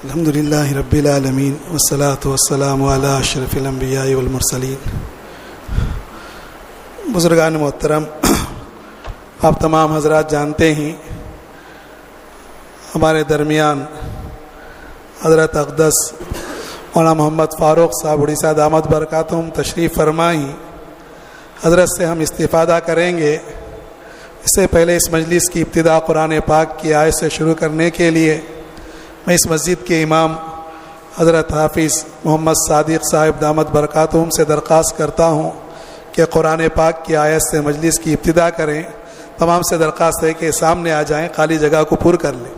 الحمد للہ رب العالمین والصلاة والسلام علی اشرف الانبیاء والمرسلین. بزرگان محترم، آپ تمام حضرات جانتے ہیں ہمارے درمیان حضرت اقدس مولانا محمد فاروق صاحب اڑیسہ دامت برکاتہم تشریف فرمائی. حضرت سے ہم استفادہ کریں گے. اس سے پہلے اس مجلس کی ابتدا قرآن پاک کی آیت سے شروع کرنے کے لیے میں اس مسجد کے امام حضرت حافظ محمد صادق صاحب دامت برکاتہم سے درخواست کرتا ہوں کہ قرآن پاک کی آیت سے مجلس کی ابتدا کریں. تمام سے درخواست ہے کہ سامنے آ جائیں، خالی جگہ کو پر کر لیں.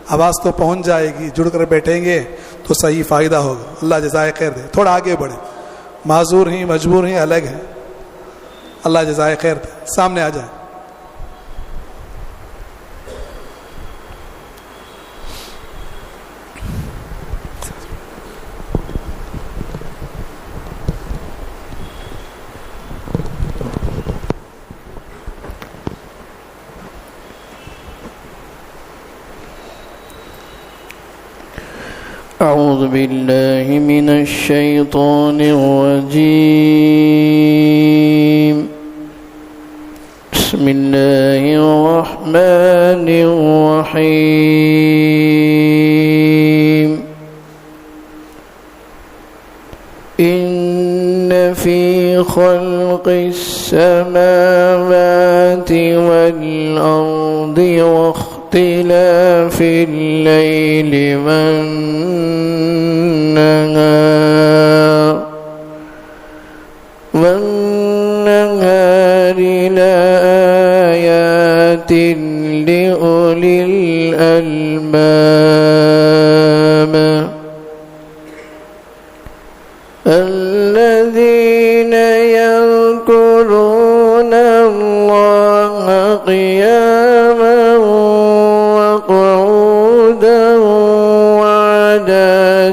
آواز تو پہنچ جائے گی، جڑ کر بیٹھیں گے تو صحیح فائدہ ہوگا. اللہ جزائے خیر دے. تھوڑا آگے بڑھیں، معذور ہیں، مجبور ہیں، الگ ہیں. اللہ جزائے خیر دے. سامنے آ جائیں. أعوذ بالله من الشيطان الرجيم. بسم الله الرحمن الرحيم. إن في خلق السماوات والأرض واختلاف الليل والنهار لآيات لأولي الألباب الذين يذكرون الله قياما وقعودا وعلى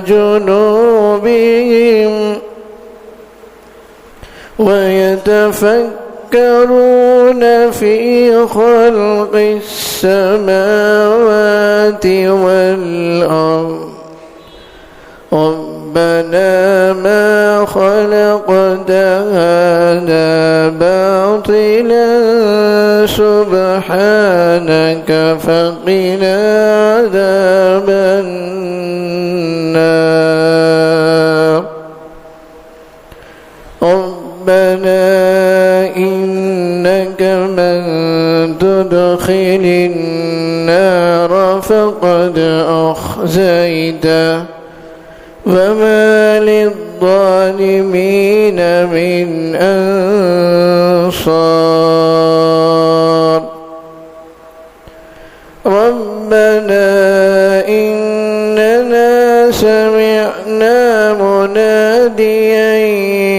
جنوبهم ويتفكرون في خلق السماوات والأرض ربنا ما خلقت هذا باطلا سبحانك فقنا عذاب النار. ربنا إنك من تدخل النار فقد أخزيته وما للظالمين من أنصار. ربنا إننا سمعنا مناديا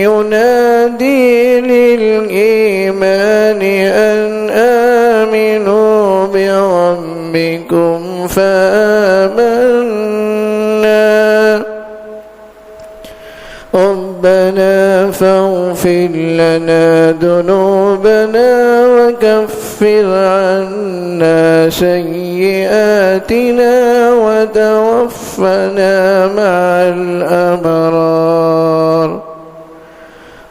ينادي للإيمان أن آمنوا بربكم فآمنا. ربنا فاغفر لنا ذنوبنا وكفر عنا سيئاتنا وتوفنا مع الأبرار.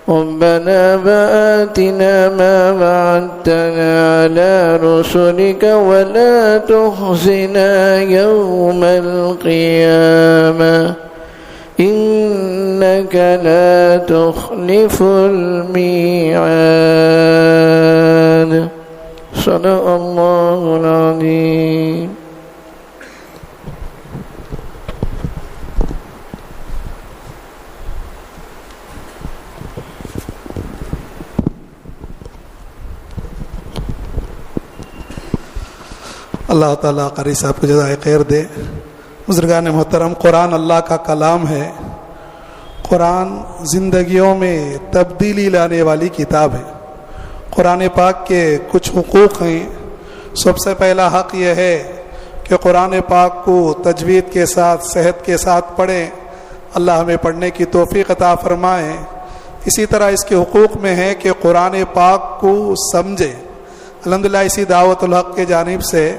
ربنا وآتنا ما وعدتنا على رسلك ولا تخزنا يوم القيامة إنك لا تخلف الميعاد. صدق الله العظيم. اللہ تعالیٰ قاری صاحب کو جزائے خیر دے. بزرگان محترم، قرآن اللہ کا کلام ہے. قرآن زندگیوں میں تبدیلی لانے والی کتاب ہے. قرآن پاک کے کچھ حقوق ہیں. سب سے پہلا حق یہ ہے کہ قرآن پاک کو تجوید کے ساتھ، صحت کے ساتھ پڑھیں. اللہ ہمیں پڑھنے کی توفیق عطا فرمائے. اسی طرح اس کے حقوق میں ہے کہ قرآن پاک کو سمجھیں. الحمدللہ اسی دعوت الحق کے جانب سے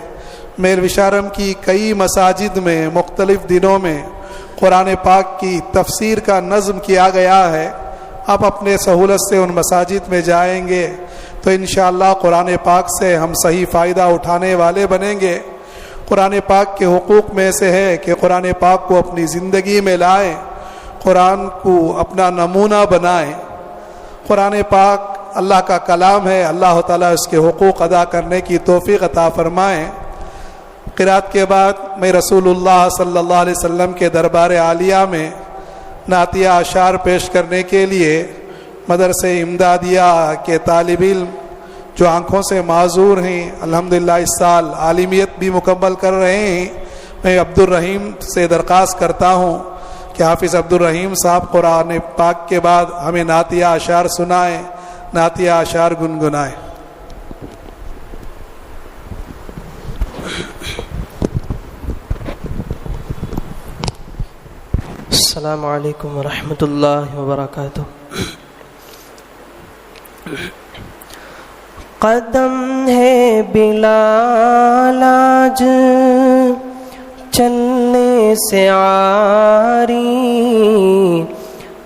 میروشارم کی کئی مساجد میں مختلف دنوں میں قرآن پاک کی تفسیر کا نظم کیا گیا ہے. آپ اپنے سہولت سے ان مساجد میں جائیں گے تو انشاءاللہ قرآن پاک سے ہم صحیح فائدہ اٹھانے والے بنیں گے. قرآن پاک کے حقوق میں سے ہے کہ قرآن پاک کو اپنی زندگی میں لائیں، قرآن کو اپنا نمونہ بنائیں. قرآن پاک اللہ کا کلام ہے، اللہ تعالیٰ اس کے حقوق ادا کرنے کی توفیق عطا فرمائیں. قرات کے بعد میں رسول اللہ صلی اللہ علیہ وسلم کے دربار عالیہ میں نعتیہ اشعار پیش کرنے کے لیے مدرسہ امدادیہ کے طالب علم جو آنکھوں سے معذور ہیں، الحمدللہ اس سال عالمیت بھی مکمل کر رہے ہیں، میں عبدالرحیم سے درخواست کرتا ہوں کہ حافظ عبدالرحیم صاحب قرآن پاک کے بعد ہمیں نعتیہ اشعار سنائیں، نعتیہ اشعار گنگنائیں. السلام علیکم ورحمۃ اللہ وبرکاتہ. قدم ہے بلال آج چلنے سے عاری،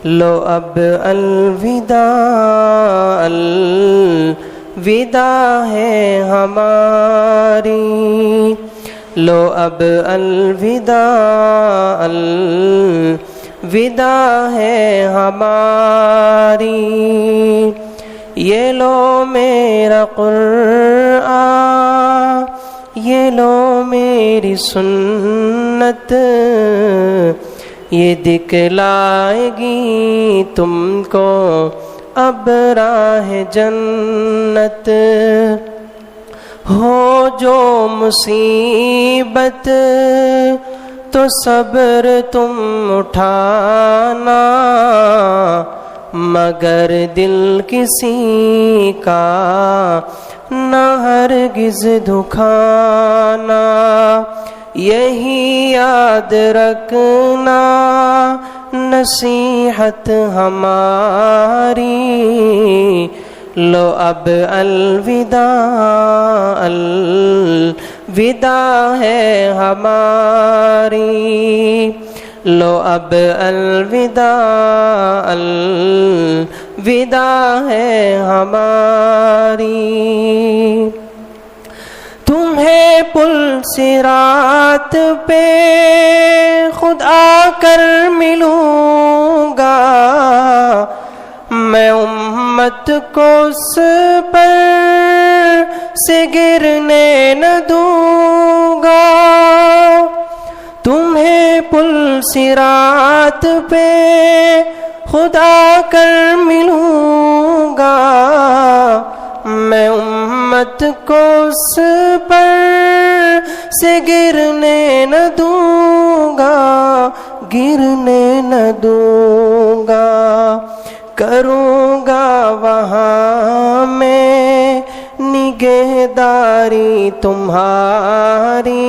لو اب الوداع الوداع ہے ہماری، لو اب الوداع الوداع ہے ہماری. یہ لو میرا قرآن، یہ لو میری سنت، یہ دکھلائے گی تم کو اب راہ جنت. ہو جو مصیبت تو صبر تم اٹھانا، مگر دل کسی کا نہ ہرگز دکھانا. یہی یاد رکھنا نصیحت ہماری، لو اب الوداع الوداع ہے ہماری، لو اب الوداع الوداع ہے ہماری. تمہیں پل صراط پہ خود آ کر ملوں گا، میں امت کو اس پر سے گرنے نہ دوں گا. تمہیں پل صراط پہ خدا کر ملوں گا، میں امت کو اس پر سے گرنے نہ دوں گا، گرنے نہ دوں گا. کروں گا وہاں میں نگہداری تمہاری،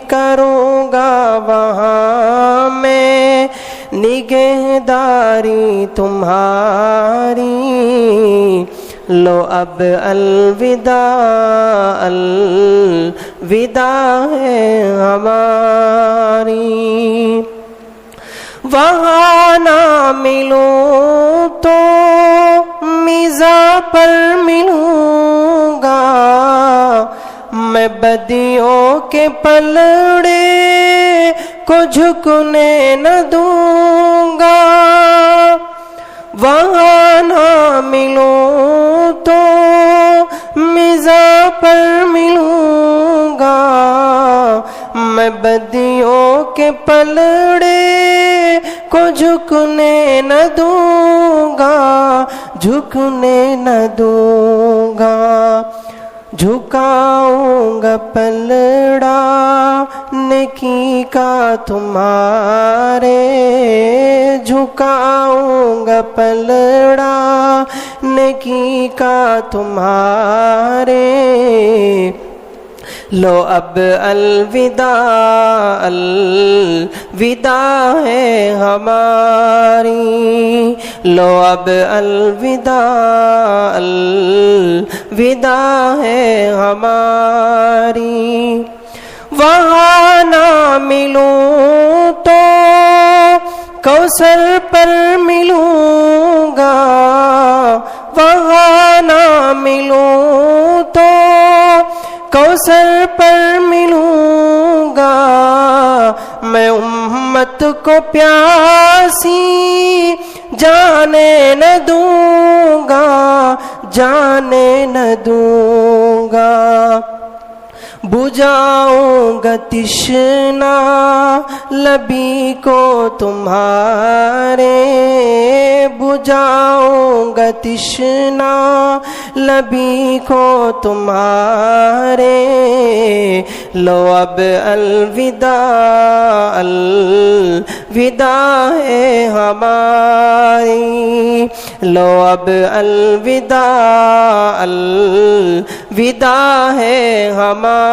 کروں گا وہاں میں نگہداری تمہاری. لو اب الوداع الوداع ہے ہماری. وہاں نہ ملوں تو میزاں پر ملوں گا، میں بدیوں کے پلڑے کو جھکنے نہ دوں گا. وہاں نہ ملوں تو میزاں پر ملوں گا، میں بدیوں کے پلڑے کو جھکنے نہ دوں گا، جھکنے نہ دوں گا. جھکاؤں گا پلڑا نیکی کا تمہارے، جھکاؤں گا پلڑا نیکی کا تمہارے. لو اب الوداع الوداع ہے ہماری، لو اب الوداع الوداع ہے ہماری. وہاں نہ ملوں تو کوثر پر ملوں گا، وہاں نہ ملوں تو کوثر پر ملوں گا، میں امت کو پیاسی جانے نہ دوں گا، جانے نہ دوں گا، بجھاؤں گا تشنا لبی کو تمہارے، بجھاؤں گا تشنا لبی کو تمہارے، لو اب الوداع الوداع ہے ہماری، لو اب الوداع الوداع ہے ہماری،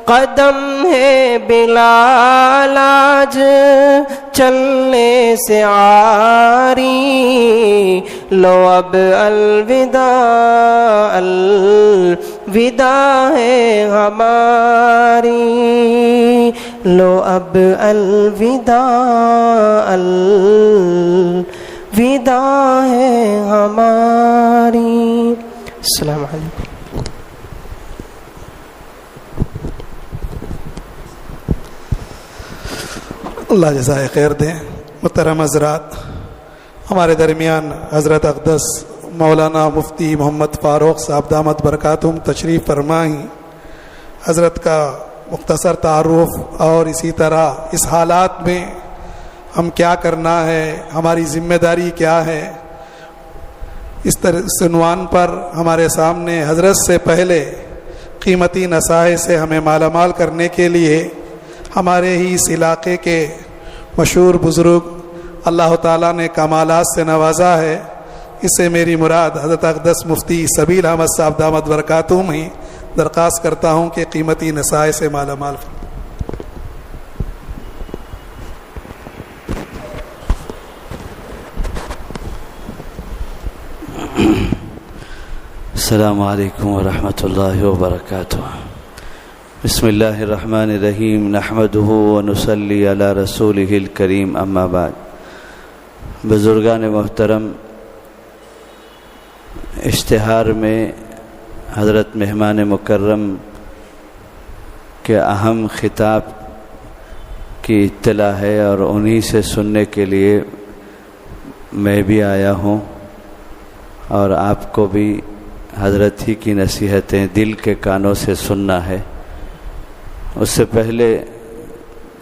قدم ہے بلال آج چلنے سے عاری، لو اب الوداع الوداع ہے ہماری، لو اب الوداع الوداع ہے ہماری۔ السلام علیکم۔ اللہ جزائے خیر دیں۔ محترم حضرات، ہمارے درمیان حضرت اقدس مولانا مفتی محمد فاروق صاحب دامت برکاتہم تشریف فرمائیں۔ حضرت کا مختصر تعارف اور اسی طرح اس حالات میں ہم کیا کرنا ہے، ہماری ذمہ داری کیا ہے، اس عنوان پر ہمارے سامنے حضرت سے پہلے قیمتی نصائح سے ہمیں مالا مال کرنے کے لیے ہمارے ہی اس علاقے کے مشہور بزرگ اللہ تعالیٰ نے کمالات سے نوازا ہے، اس سے میری مراد حضرت اقدس مفتی سبیل احمد صاحب دامت برکاتہم ہی، درخواست کرتا ہوں کہ قیمتی نصائح سے مالا مال فرمائیں۔ السلام علیکم ورحمۃ اللہ وبرکاتہ۔ بسم اللہ الرحمن الرحیم، نحمدہ ونصلی علی رسولہ الکریم، اما بعد۔ بزرگان محترم، اشتہار میں حضرت مہمان مکرم کے اہم خطاب کی اطلاع ہے اور انہی سے سننے کے لیے میں بھی آیا ہوں، اور آپ کو بھی حضرت ہی کی نصیحتیں دل کے کانوں سے سننا ہے۔ اس سے پہلے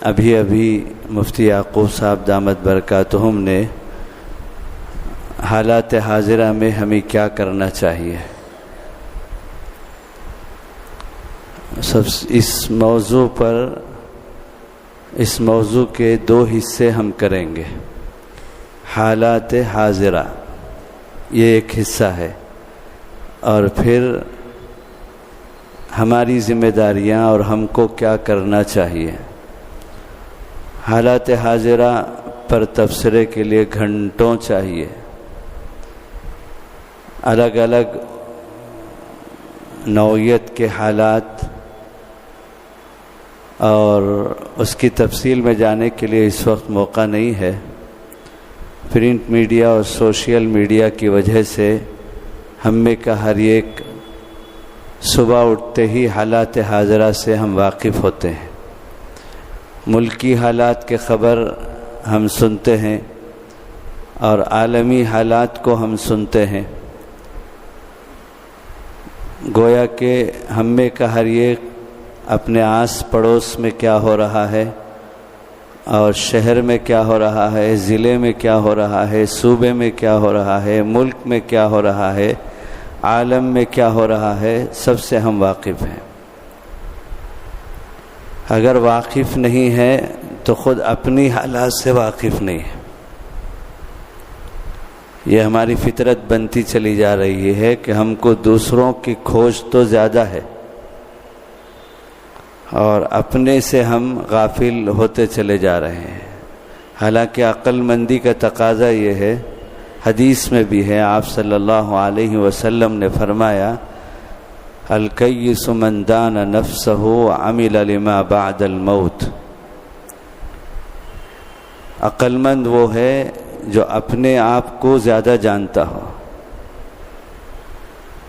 ابھی مفتی یعقوب صاحب دامت برکاتہم نے حالات حاضرہ میں ہمیں کیا کرنا چاہیے، اس موضوع کے دو حصے ہم کریں گے۔ حالات حاضرہ یہ ایک حصہ ہے، اور پھر ہماری ذمہ داریاں اور ہم کو کیا کرنا چاہیے۔ حالات حاضرہ پر تبصرے کے لیے گھنٹوں چاہیے، الگ الگ نوعیت کے حالات، اور اس کی تفصیل میں جانے کے لیے اس وقت موقع نہیں ہے۔ پرنٹ میڈیا اور سوشل میڈیا کی وجہ سے ہم میں کا ہر ایک صبح اٹھتے ہی حالات حاضرہ سے ہم واقف ہوتے ہیں، ملکی حالات کے خبر ہم سنتے ہیں اور عالمی حالات کو ہم سنتے ہیں۔ گویا کہ ہم میں کا ہر ایک اپنے آس پڑوس میں کیا ہو رہا ہے، اور شہر میں کیا ہو رہا ہے، ضلع میں کیا ہو رہا ہے، صوبے میں کیا ہو رہا ہے، ملک میں کیا ہو رہا ہے، عالم میں کیا ہو رہا ہے، سب سے ہم واقف ہیں۔ اگر واقف نہیں ہے تو خود اپنی حالات سے واقف نہیں ہے۔ یہ ہماری فطرت بنتی چلی جا رہی ہے کہ ہم کو دوسروں کی کھوج تو زیادہ ہے، اور اپنے سے ہم غافل ہوتے چلے جا رہے ہیں۔ حالانکہ عقل مندی کا تقاضا یہ ہے، حدیث میں بھی ہے، آپ صلی اللہ علیہ وسلم نے فرمایا، الکیس من دان نفسہ عمل لما بعد الموت. عقل مند وہ ہے جو اپنے آپ کو زیادہ جانتا ہو.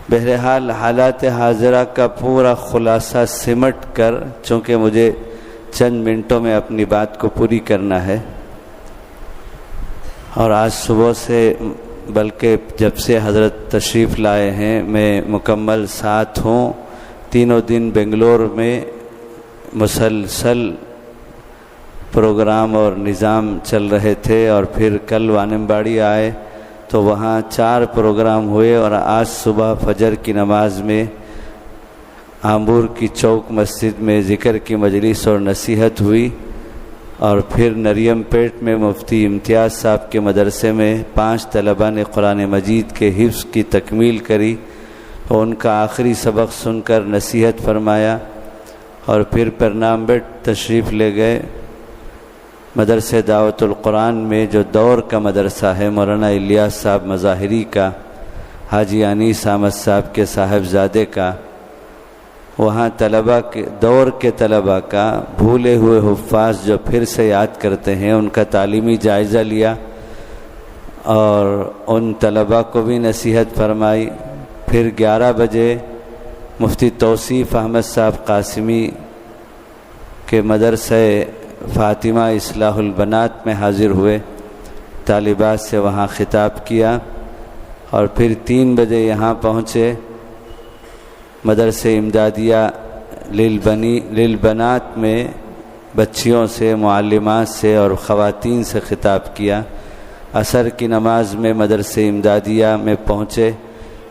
بہرحال حالات حاضرہ کا پورا خلاصہ سمٹ کر، چونکہ مجھے چند منٹوں میں اپنی بات کو پوری کرنا ہے، اور آج صبح سے بلکہ جب سے حضرت تشریف لائے ہیں میں مکمل ساتھ ہوں. تینوں دن بنگلور میں مسلسل پروگرام اور نظام چل رہے تھے، اور پھر کل وانمباڑی آئے تو وہاں 4 پروگرام ہوئے، اور آج صبح فجر کی نماز میں آمبور کی چوک مسجد میں ذکر کی مجلس اور نصیحت ہوئی، اور پھر نریم پیٹ میں مفتی امتیاز صاحب کے مدرسے میں 5 طلباء نے قرآن مجید کے حفظ کی تکمیل کری، اور ان کا آخری سبق سن کر نصیحت فرمایا، اور پھر پرنامبٹ تشریف لے گئے. مدرسہ دعوت القرآن میں جو دور کا مدرسہ ہے مولانا الیاس صاحب مظاہری کا، حاجی انیس احمد صاحب کے صاحبزادے کا، وہاں طلباء کے دور کے طلباء کا بھولے ہوئے حفاظ جو پھر سے یاد کرتے ہیں ان کا تعلیمی جائزہ لیا، اور ان طلباء کو بھی نصیحت فرمائی. پھر 11 بجے مفتی توصیف احمد صاحب قاسمی کے مدرسہ فاطمہ اصلاح البنات میں حاضر ہوئے، طالبات سے وہاں خطاب کیا، اور پھر 3 بجے یہاں پہنچے. مدرسہ امدادیہ للبنات میں بچیوں سے، معلمات سے اور خواتین سے خطاب کیا. عصر کی نماز میں مدرسہ امدادیہ میں پہنچے،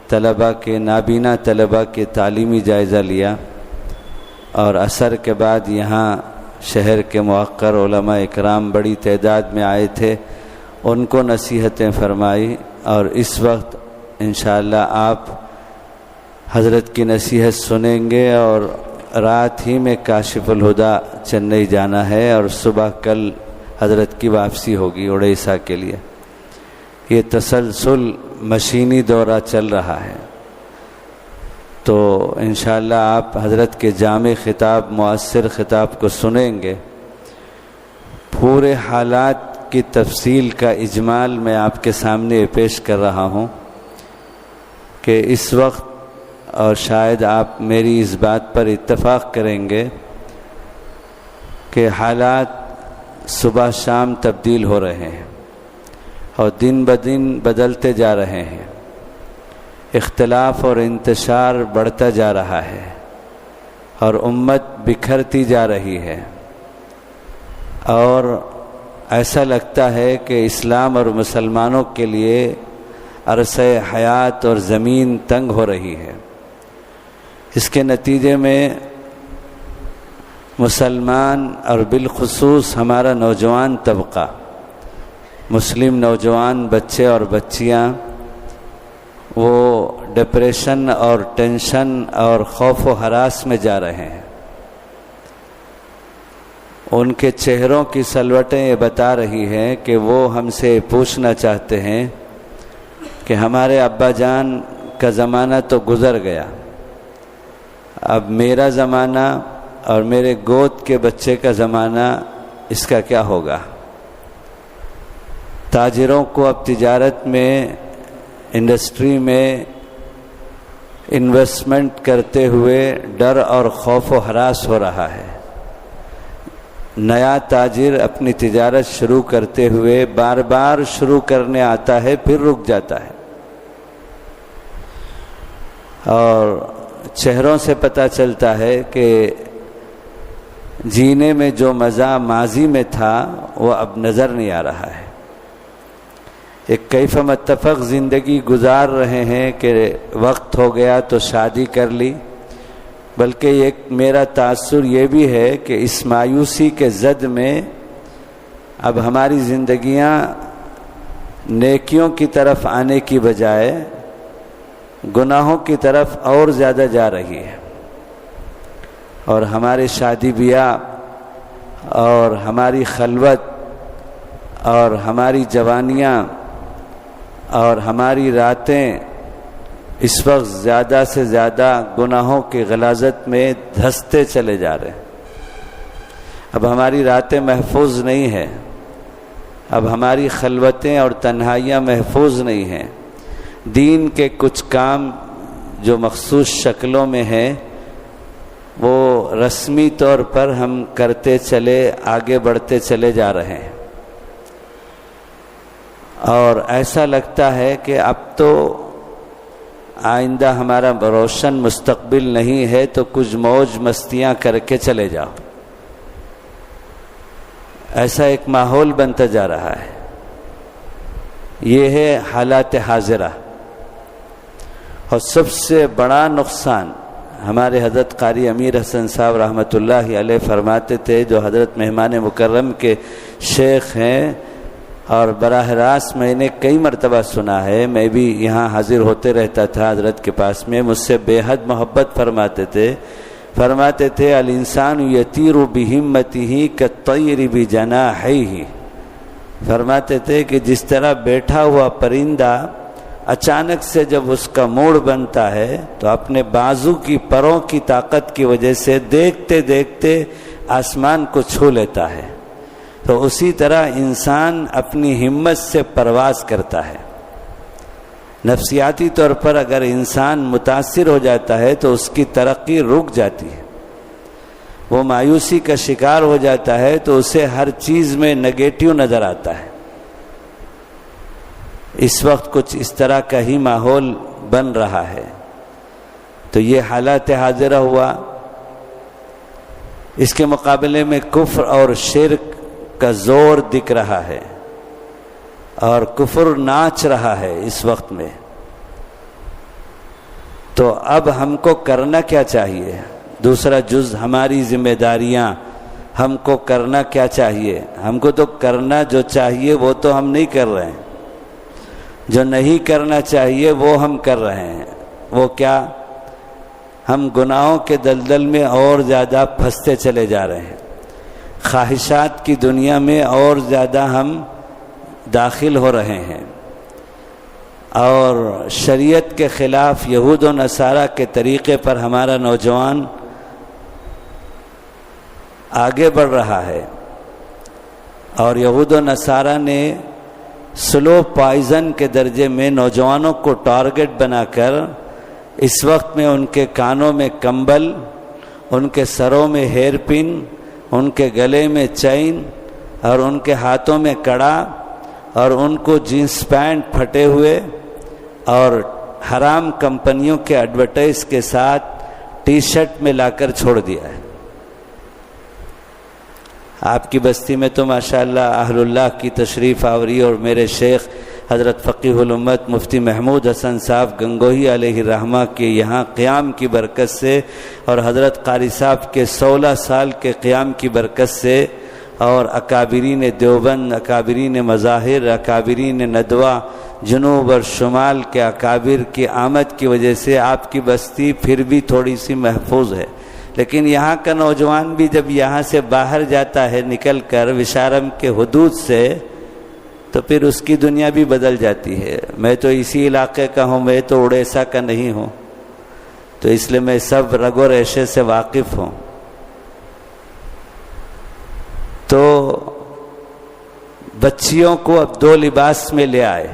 طلباء کے نابینا طلباء کے تعلیمی جائزہ لیا، اور عصر کے بعد یہاں شہر کے موقر علماء اکرام بڑی تعداد میں آئے تھے، ان کو نصیحتیں فرمائی. اور اس وقت انشاءاللہ آپ حضرت کی نصیحت سنیں گے، اور رات ہی میں کاشف الہدیٰ چنئی جانا ہے، اور صبح کل حضرت کی واپسی ہوگی اڑیسہ کے لیے. یہ تسلسل مشینی دورہ چل رہا ہے، تو انشاءاللہ آپ حضرت کے جامع خطاب، مؤثر خطاب کو سنیں گے. پورے حالات کی تفصیل کا اجمال میں آپ کے سامنے پیش کر رہا ہوں کہ اس وقت، اور شاید آپ میری اس بات پر اتفاق کریں گے کہ حالات صبح شام تبدیل ہو رہے ہیں، اور دن بدن بدلتے جا رہے ہیں. اختلاف اور انتشار بڑھتا جا رہا ہے، اور امت بکھرتی جا رہی ہے، اور ایسا لگتا ہے کہ اسلام اور مسلمانوں کے لیے عرصہ حیات اور زمین تنگ ہو رہی ہے. اس کے نتیجے میں مسلمان اور بالخصوص ہمارا نوجوان طبقہ، مسلم نوجوان بچے اور بچیاں، وہ ڈپریشن اور ٹینشن اور خوف و ہراس میں جا رہے ہیں. ان کے چہروں کی سلوٹیں یہ بتا رہی ہیں کہ وہ ہم سے پوچھنا چاہتے ہیں کہ ہمارے ابا جان کا زمانہ تو گزر گیا، اب میرا زمانہ اور میرے گود کے بچے کا زمانہ، اس کا کیا ہوگا؟ تاجروں کو اب تجارت میں، انڈسٹری میں انویسٹمنٹ کرتے ہوئے ڈر اور خوف و ہراس ہو رہا ہے. نیا تاجر اپنی تجارت شروع کرتے ہوئے بار بار شروع کرنے آتا ہے، پھر رک جاتا ہے، اور چہروں سے پتہ چلتا ہے کہ جینے میں جو مزہ ماضی میں تھا وہ اب نظر نہیں آ رہا ہے. ایک کیف متفق زندگی گزار رہے ہیں کہ وقت ہو گیا تو شادی کر لی، بلکہ ایک میرا تاثر یہ بھی ہے کہ اس مایوسی کے زد میں اب ہماری زندگیاں نیکیوں کی طرف آنے کی بجائے گناہوں کی طرف اور زیادہ جا رہی ہے، اور ہمارے شادی بیاہ اور ہماری خلوت اور ہماری جوانیاں اور ہماری راتیں اس وقت زیادہ سے زیادہ گناہوں کی غلاظت میں دھستے چلے جا رہے ہیں۔ اب ہماری راتیں محفوظ نہیں ہیں، اب ہماری خلوتیں اور تنہائیاں محفوظ نہیں ہیں۔ دین کے کچھ کام جو مخصوص شکلوں میں ہیں وہ رسمی طور پر ہم کرتے چلے آگے بڑھتے چلے جا رہے ہیں، اور ایسا لگتا ہے کہ اب تو آئندہ ہمارا روشن مستقبل نہیں ہے، تو کچھ موج مستیاں کر کے چلے جاؤ، ایسا ایک ماحول بنتا جا رہا ہے۔ یہ ہے حالات حاضرہ۔ اور سب سے بڑا نقصان ہمارے حضرت قاری امیر حسن صاحب رحمۃ اللہ علیہ فرماتے تھے، جو حضرت مہمان مکرم کے شیخ ہیں، اور براہ راست میں نے کئی مرتبہ سنا ہے، میں بھی یہاں حاضر ہوتے رہتا تھا حضرت کے پاس میں، مجھ سے بے حد محبت فرماتے تھے الانسان یطیر بہمتہ کالطیر بجناحیہ۔ فرماتے تھے کہ جس طرح بیٹھا ہوا پرندہ اچانک سے جب اس کا موڑ بنتا ہے تو اپنے بازو کی پروں کی طاقت کی وجہ سے دیکھتے دیکھتے آسمان کو چھو لیتا ہے، تو اسی طرح انسان اپنی ہمت سے پرواز کرتا ہے۔ نفسیاتی طور پر اگر انسان متاثر ہو جاتا ہے تو اس کی ترقی رک جاتی ہے، وہ مایوسی کا شکار ہو جاتا ہے، تو اسے ہر چیز میں نگیٹو نظر آتا ہے۔ اس وقت کچھ اس طرح کا ہی ماحول بن رہا ہے۔ تو یہ حالات حاضرہ ہوا۔ اس کے مقابلے میں کفر اور شرک کا زور دکھ رہا ہے، اور کفر ناچ رہا ہے اس وقت میں۔ تو اب ہم کو کرنا کیا چاہیے؟ دوسرا جز ہماری ذمہ داریاں، ہم کو کرنا کیا چاہیے؟ ہم کو تو کرنا جو چاہیے وہ تو ہم نہیں کر رہے ہیں، جو نہیں کرنا چاہیے وہ ہم کر رہے ہیں۔ وہ کیا؟ ہم گناہوں کے دلدل میں اور زیادہ پھنستے چلے جا رہے ہیں، خواہشات کی دنیا میں اور زیادہ ہم داخل ہو رہے ہیں، اور شریعت کے خلاف یہود و نصارہ کے طریقے پر ہمارا نوجوان آگے بڑھ رہا ہے۔ اور یہود و نصارہ نے سلو پائزن کے درجے میں نوجوانوں کو ٹارگٹ بنا کر اس وقت میں ان کے کانوں میں کمبل، ان کے سروں میں ہیئر پن، ان کے گلے میں چین، اور ان کے ہاتھوں میں کڑا، اور ان کو جینس پینٹ پھٹے ہوئے اور حرام کمپنیوں کے ایڈورٹائز کے ساتھ ٹی شرٹ میں لا کر چھوڑ دیا ہے۔ آپ کی بستی میں تو ماشاءاللہ اہل اللہ کی تشریف آوری، اور میرے شیخ حضرت فقیہ الامت مفتی محمود حسن صاحب گنگوہی علیہ الرحمہ کے یہاں قیام کی برکت سے، اور حضرت قاری صاحب کے 16 سال کے قیام کی برکت سے، اور اکابرین دیوبند، اکابرین مظاہر، اکابرین ندوہ، جنوب اور شمال کے اکابر کی آمد کی وجہ سے آپ کی بستی پھر بھی تھوڑی سی محفوظ ہے۔ لیکن یہاں کا نوجوان بھی جب یہاں سے باہر جاتا ہے نکل کر وشارم کے حدود سے، تو پھر اس کی دنیا بھی بدل جاتی ہے۔ میں تو اسی علاقے کا ہوں، میں تو اڑیسہ کا نہیں ہوں، تو اس لیے میں سب رگ و ریشے سے واقف ہوں۔ تو بچیوں کو اب 2 لباس میں لے آئے،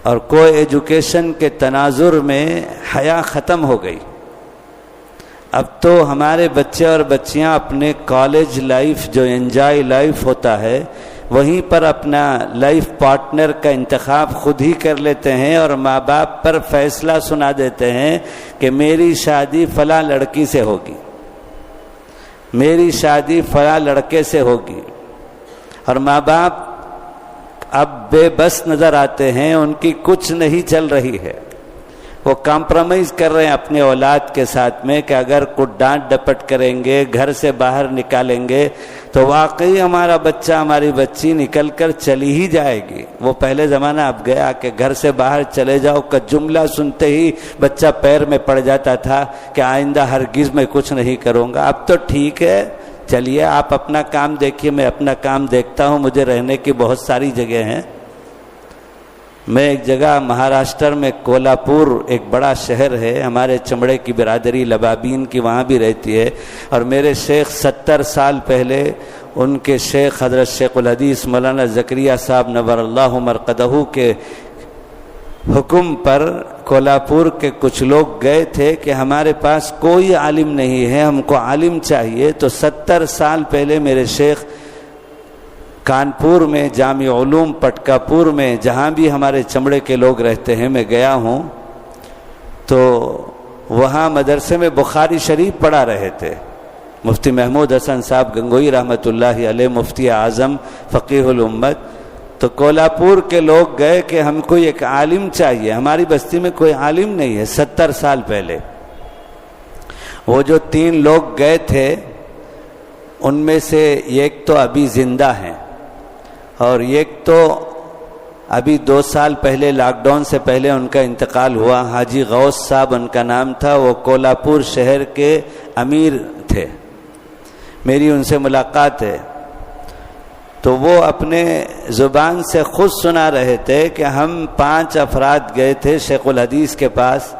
اور کو ایجوکیشن کے تناظر میں حیا ختم ہو گئی۔ اب تو ہمارے بچے اور بچیاں اپنے کالج لائف جو انجوائے لائف ہوتا ہے وہیں پر اپنا لائف پارٹنر کا انتخاب خود ہی کر لیتے ہیں، اور ماں باپ پر فیصلہ سنا دیتے ہیں کہ میری شادی فلاں لڑکی سے ہوگی، میری شادی فلاں لڑکے سے ہوگی، اور ماں باپ اب بے بس نظر آتے ہیں، ان کی کچھ نہیں چل رہی ہے۔ وہ کمپرومائز کر رہے ہیں اپنے اولاد کے ساتھ میں کہ اگر کچھ ڈانٹ ڈپٹ کریں گے، گھر سے باہر نکالیں گے، تو واقعی ہمارا بچہ ہماری بچی نکل کر چلی ہی جائے گی۔ وہ پہلے زمانہ اب گیا کہ گھر سے باہر چلے جاؤ کا جملہ سنتے ہی بچہ پیر میں پڑ جاتا تھا کہ آئندہ ہرگز میں کچھ نہیں کروں گا۔ اب تو ٹھیک ہے، چلیے آپ اپنا کام دیکھیے، میں اپنا کام دیکھتا ہوں، مجھے رہنے کی بہت ساری جگہ ہیں۔ میں ایک جگہ مہاراشٹر میں کولہاپور ایک بڑا شہر ہے، ہمارے چمڑے کی برادری لبابین کی وہاں بھی رہتی ہے، اور میرے شیخ 70 سال پہلے ان کے شیخ حضرت شیخ الحدیث مولانا زکریا صاحب نور اللہ مرقدہ کے حکم پر کولہاپور کے کچھ لوگ گئے تھے کہ ہمارے پاس کوئی عالم نہیں ہے، ہم کو عالم چاہیے. تو 70 سال پہلے میرے شیخ کانپور میں جامع علوم پٹکاپور میں جہاں بھی ہمارے چمڑے کے لوگ رہتے ہیں میں گیا ہوں، تو وہاں مدرسے میں بخاری شریف پڑھا رہے تھے. مفتی محمود حسن صاحب گنگوئی رحمۃ اللہ علیہ، مفتی اعظم فقیہ الامت. تو کولہاپور کے لوگ گئے کہ ہم کو ایک عالم چاہیے، ہماری بستی میں کوئی عالم نہیں ہے. 70 سال پہلے وہ جو 3 لوگ گئے تھے ان میں سے ایک تو ابھی زندہ ہیں، اور ایک تو ابھی 2 سال پہلے لاک ڈاؤن سے پہلے ان کا انتقال ہوا. حاجی غوث صاحب ان کا نام تھا، وہ کولہاپور شہر کے امیر تھے. میری ان سے ملاقات ہے تو وہ اپنے زبان سے خود سنا رہے تھے کہ ہم 5 افراد گئے تھے شیخ الحدیث کے پاس.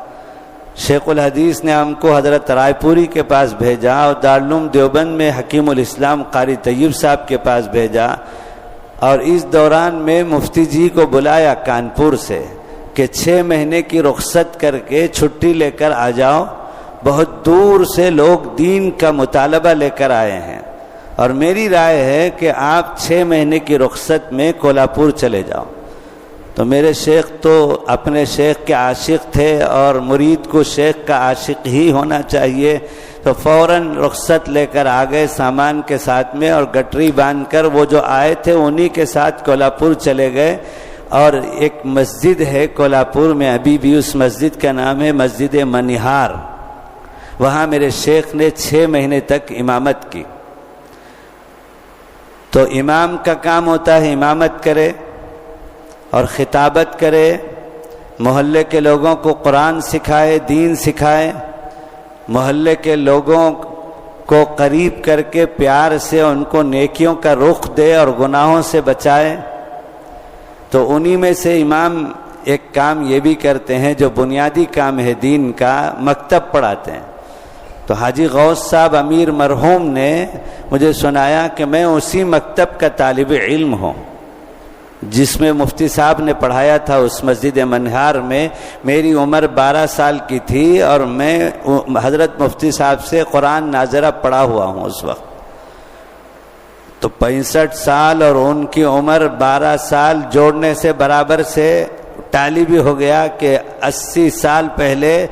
شیخ الحدیث نے ہم کو حضرت رائے پوری کے پاس بھیجا، اور دارالعلوم دیوبند میں حکیم الاسلام قاری طیب صاحب کے پاس بھیجا، اور اس دوران میں مفتی جی کو بلایا کانپور سے کہ 6 مہینے کی رخصت کر کے چھٹی لے کر آ جاؤ، بہت دور سے لوگ دین کا مطالبہ لے کر آئے ہیں، اور میری رائے ہے کہ آپ 6 مہینے کی رخصت میں کولہاپور چلے جاؤ. تو میرے شیخ تو اپنے شیخ کے عاشق تھے، اور مرید کو شیخ کا عاشق ہی ہونا چاہیے. تو فوراً رخصت لے کر آ گئے سامان کے ساتھ میں، اور گٹری باندھ کر وہ جو آئے تھے انہی کے ساتھ کولہاپور چلے گئے. اور ایک مسجد ہے کولہاپور میں ابھی بھی، اس مسجد کا نام ہے مسجد منیہار. وہاں میرے شیخ نے 6 مہینے تک امامت کی. تو امام کا کام ہوتا ہے امامت کرے اور خطابت کرے، محلے کے لوگوں کو قرآن سکھائے، دین سکھائے، محلے کے لوگوں کو قریب کر کے پیار سے ان کو نیکیوں کا رخ دے اور گناہوں سے بچائے. تو انہی میں سے امام ایک کام یہ بھی کرتے ہیں جو بنیادی کام ہے دین کا، مکتب پڑھاتے ہیں. تو حاجی غوث صاحب امیر مرحوم نے مجھے سنایا کہ میں اسی مکتب کا طالب علم ہوں جس میں مفتی صاحب نے پڑھایا تھا. اس مسجد منہار میں میری عمر 12 سال کی تھی، اور میں حضرت مفتی صاحب سے قرآن ناظرہ پڑھا ہوا ہوں اس وقت. تو 65 سال اور ان کی عمر 12 سال جوڑنے سے برابر سے ٹالی بھی ہو گیا کہ 80 سال پہلے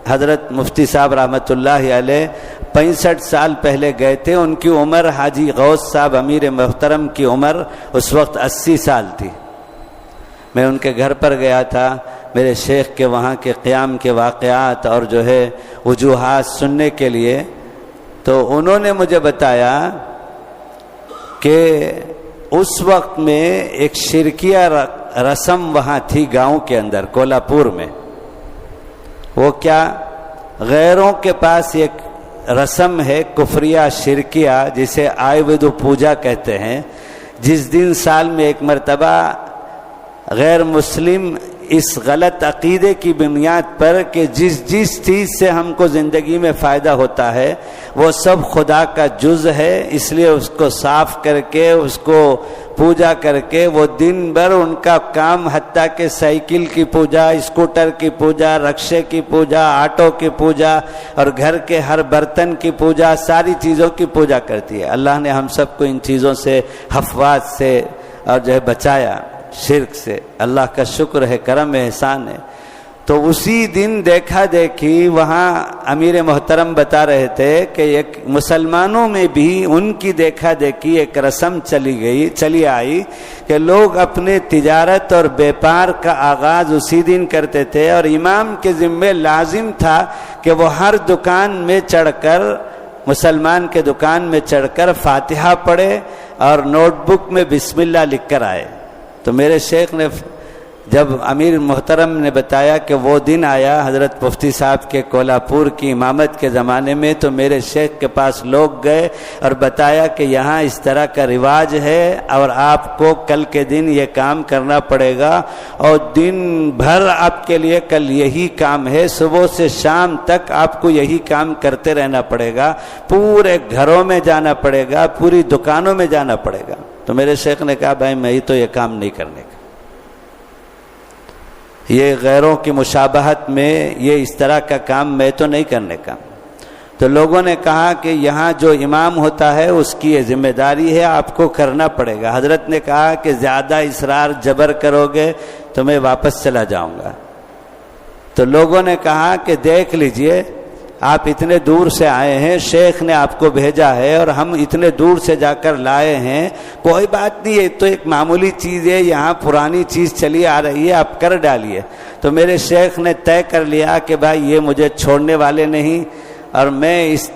حضرت مفتی صاحب رحمۃ اللہ علیہ 65 سال پہلے گئے تھے. ان کی عمر حاجی غوث صاحب امیر محترم کی عمر اس وقت 80 سال تھی. میں ان کے گھر پر گیا تھا میرے شیخ کے وہاں کے قیام کے واقعات اور جو ہے وجوہات سننے کے لیے. تو انہوں نے مجھے بتایا کہ اس وقت میں ایک شرکیہ رسم وہاں تھی گاؤں کے اندر کولہاپور میں. وہ کیا؟ غیروں کے پاس ایک رسم ہے کفریہ شرکیہ جسے آیودھ پوجا کہتے ہیں. جس دن سال میں ایک مرتبہ غیر مسلم اس غلط عقیدے کی بنیاد پر کہ جس چیز سے ہم کو زندگی میں فائدہ ہوتا ہے وہ سب خدا کا جز ہے، اس لیے اس کو صاف کر کے اس کو پوجا کر کے وہ دن بھر ان کا کام حتیٰ کہ سائیکل کی پوجا، اسکوٹر کی پوجا، رکشے کی پوجا، آٹو کی پوجا اور گھر کے ہر برتن کی پوجا، ساری چیزوں کی پوجا کرتی ہے. اللہ نے ہم سب کو ان چیزوں سے، حفوات سے اور جو ہے بچایا، شرک سے. اللہ کا شکر ہے، کرم احسان ہے. تو اسی دن دیکھا دیکھی وہاں امیر محترم بتا رہے تھے کہ ایک مسلمانوں میں بھی ان کی دیکھا دیکھی ایک رسم چلی آئی کہ لوگ اپنے تجارت اور بیپار کا آغاز اسی دن کرتے تھے، اور امام کے ذمے لازم تھا کہ وہ ہر دکان میں چڑھ کر، مسلمان کے دکان میں چڑھ کر فاتحہ پڑھے اور نوٹ بک میں بسم اللہ لکھ کر آئے. تو میرے شیخ نے جب امیر محترم نے بتایا کہ وہ دن آیا حضرت مفتی صاحب کے کولہاپور کی امامت کے زمانے میں، تو میرے شیخ کے پاس لوگ گئے اور بتایا کہ یہاں اس طرح کا رواج ہے اور آپ کو کل کے دن یہ کام کرنا پڑے گا، اور دن بھر آپ کے لیے کل یہی کام ہے، صبح سے شام تک آپ کو یہی کام کرتے رہنا پڑے گا، پورے گھروں میں جانا پڑے گا، پوری دکانوں میں جانا پڑے گا۔ تو میرے شیخ نے کہا بھائی میں تو یہ کام نہیں کرنے کا، یہ غیروں کی مشابہت میں یہ اس طرح کا کام میں تو نہیں کرنے کا۔ تو لوگوں نے کہا کہ یہاں جو امام ہوتا ہے اس کی یہ ذمہ داری ہے، آپ کو کرنا پڑے گا۔ حضرت نے کہا کہ زیادہ اصرار جبر کرو گے تو میں واپس چلا جاؤں گا۔ تو لوگوں نے کہا کہ دیکھ لیجئے آپ اتنے دور سے آئے ہیں، شیخ نے آپ کو بھیجا ہے اور ہم اتنے دور سے جا کر لائے ہیں، کوئی بات نہیں ہے، تو ایک معمولی چیز ہے، یہاں پرانی چیز چلی آ رہی ہے، آپ کر ڈالیے۔ تو میرے شیخ نے طے کر لیا کہ بھائی یہ مجھے چھوڑنے والے نہیں، اور میں اس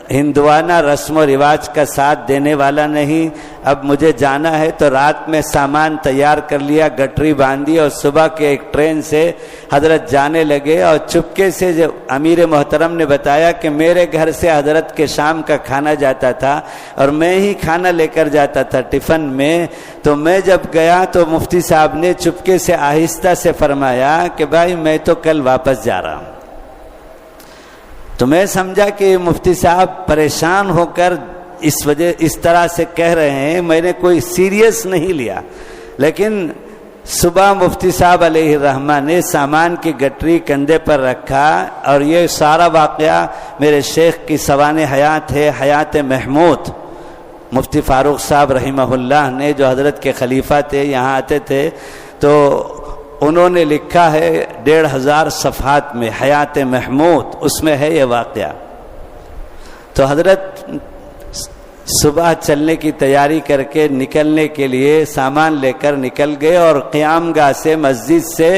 ہندوانہ رسم و رواج کا ساتھ دینے والا نہیں، اب مجھے جانا ہے۔ تو رات میں سامان تیار کر لیا، گٹری باندھی، اور صبح کے ایک ٹرین سے حضرت جانے لگے۔ اور چپکے سے جب امیر محترم نے بتایا کہ میرے گھر سے حضرت کے شام کا کھانا جاتا تھا اور میں ہی کھانا لے کر جاتا تھا ٹفن میں، تو میں جب گیا تو مفتی صاحب نے چپکے سے آہستہ سے فرمایا کہ بھائی میں تو کل واپس جا رہا ہوں۔ تو میں سمجھا کہ مفتی صاحب پریشان ہو کر اس طرح سے کہہ رہے ہیں، میں نے کوئی سیریس نہیں لیا۔ لیکن صبح مفتی صاحب علیہ الرحمہ نے سامان کی گٹری کندھے پر رکھا، اور یہ سارا واقعہ میرے شیخ کی سوانح حیات ہے، حیات محمود۔ مفتی فاروق صاحب رحمہ اللہ نے جو حضرت کے خلیفہ تھے، یہاں آتے تھے، تو انہوں نے لکھا ہے 1500 صفحات میں حیات محمود، اس میں ہے یہ واقعہ۔ تو حضرت صبح چلنے کی تیاری کر کے نکلنے کے لیے سامان لے کر نکل گئے، اور قیام گاہ سے مسجد سے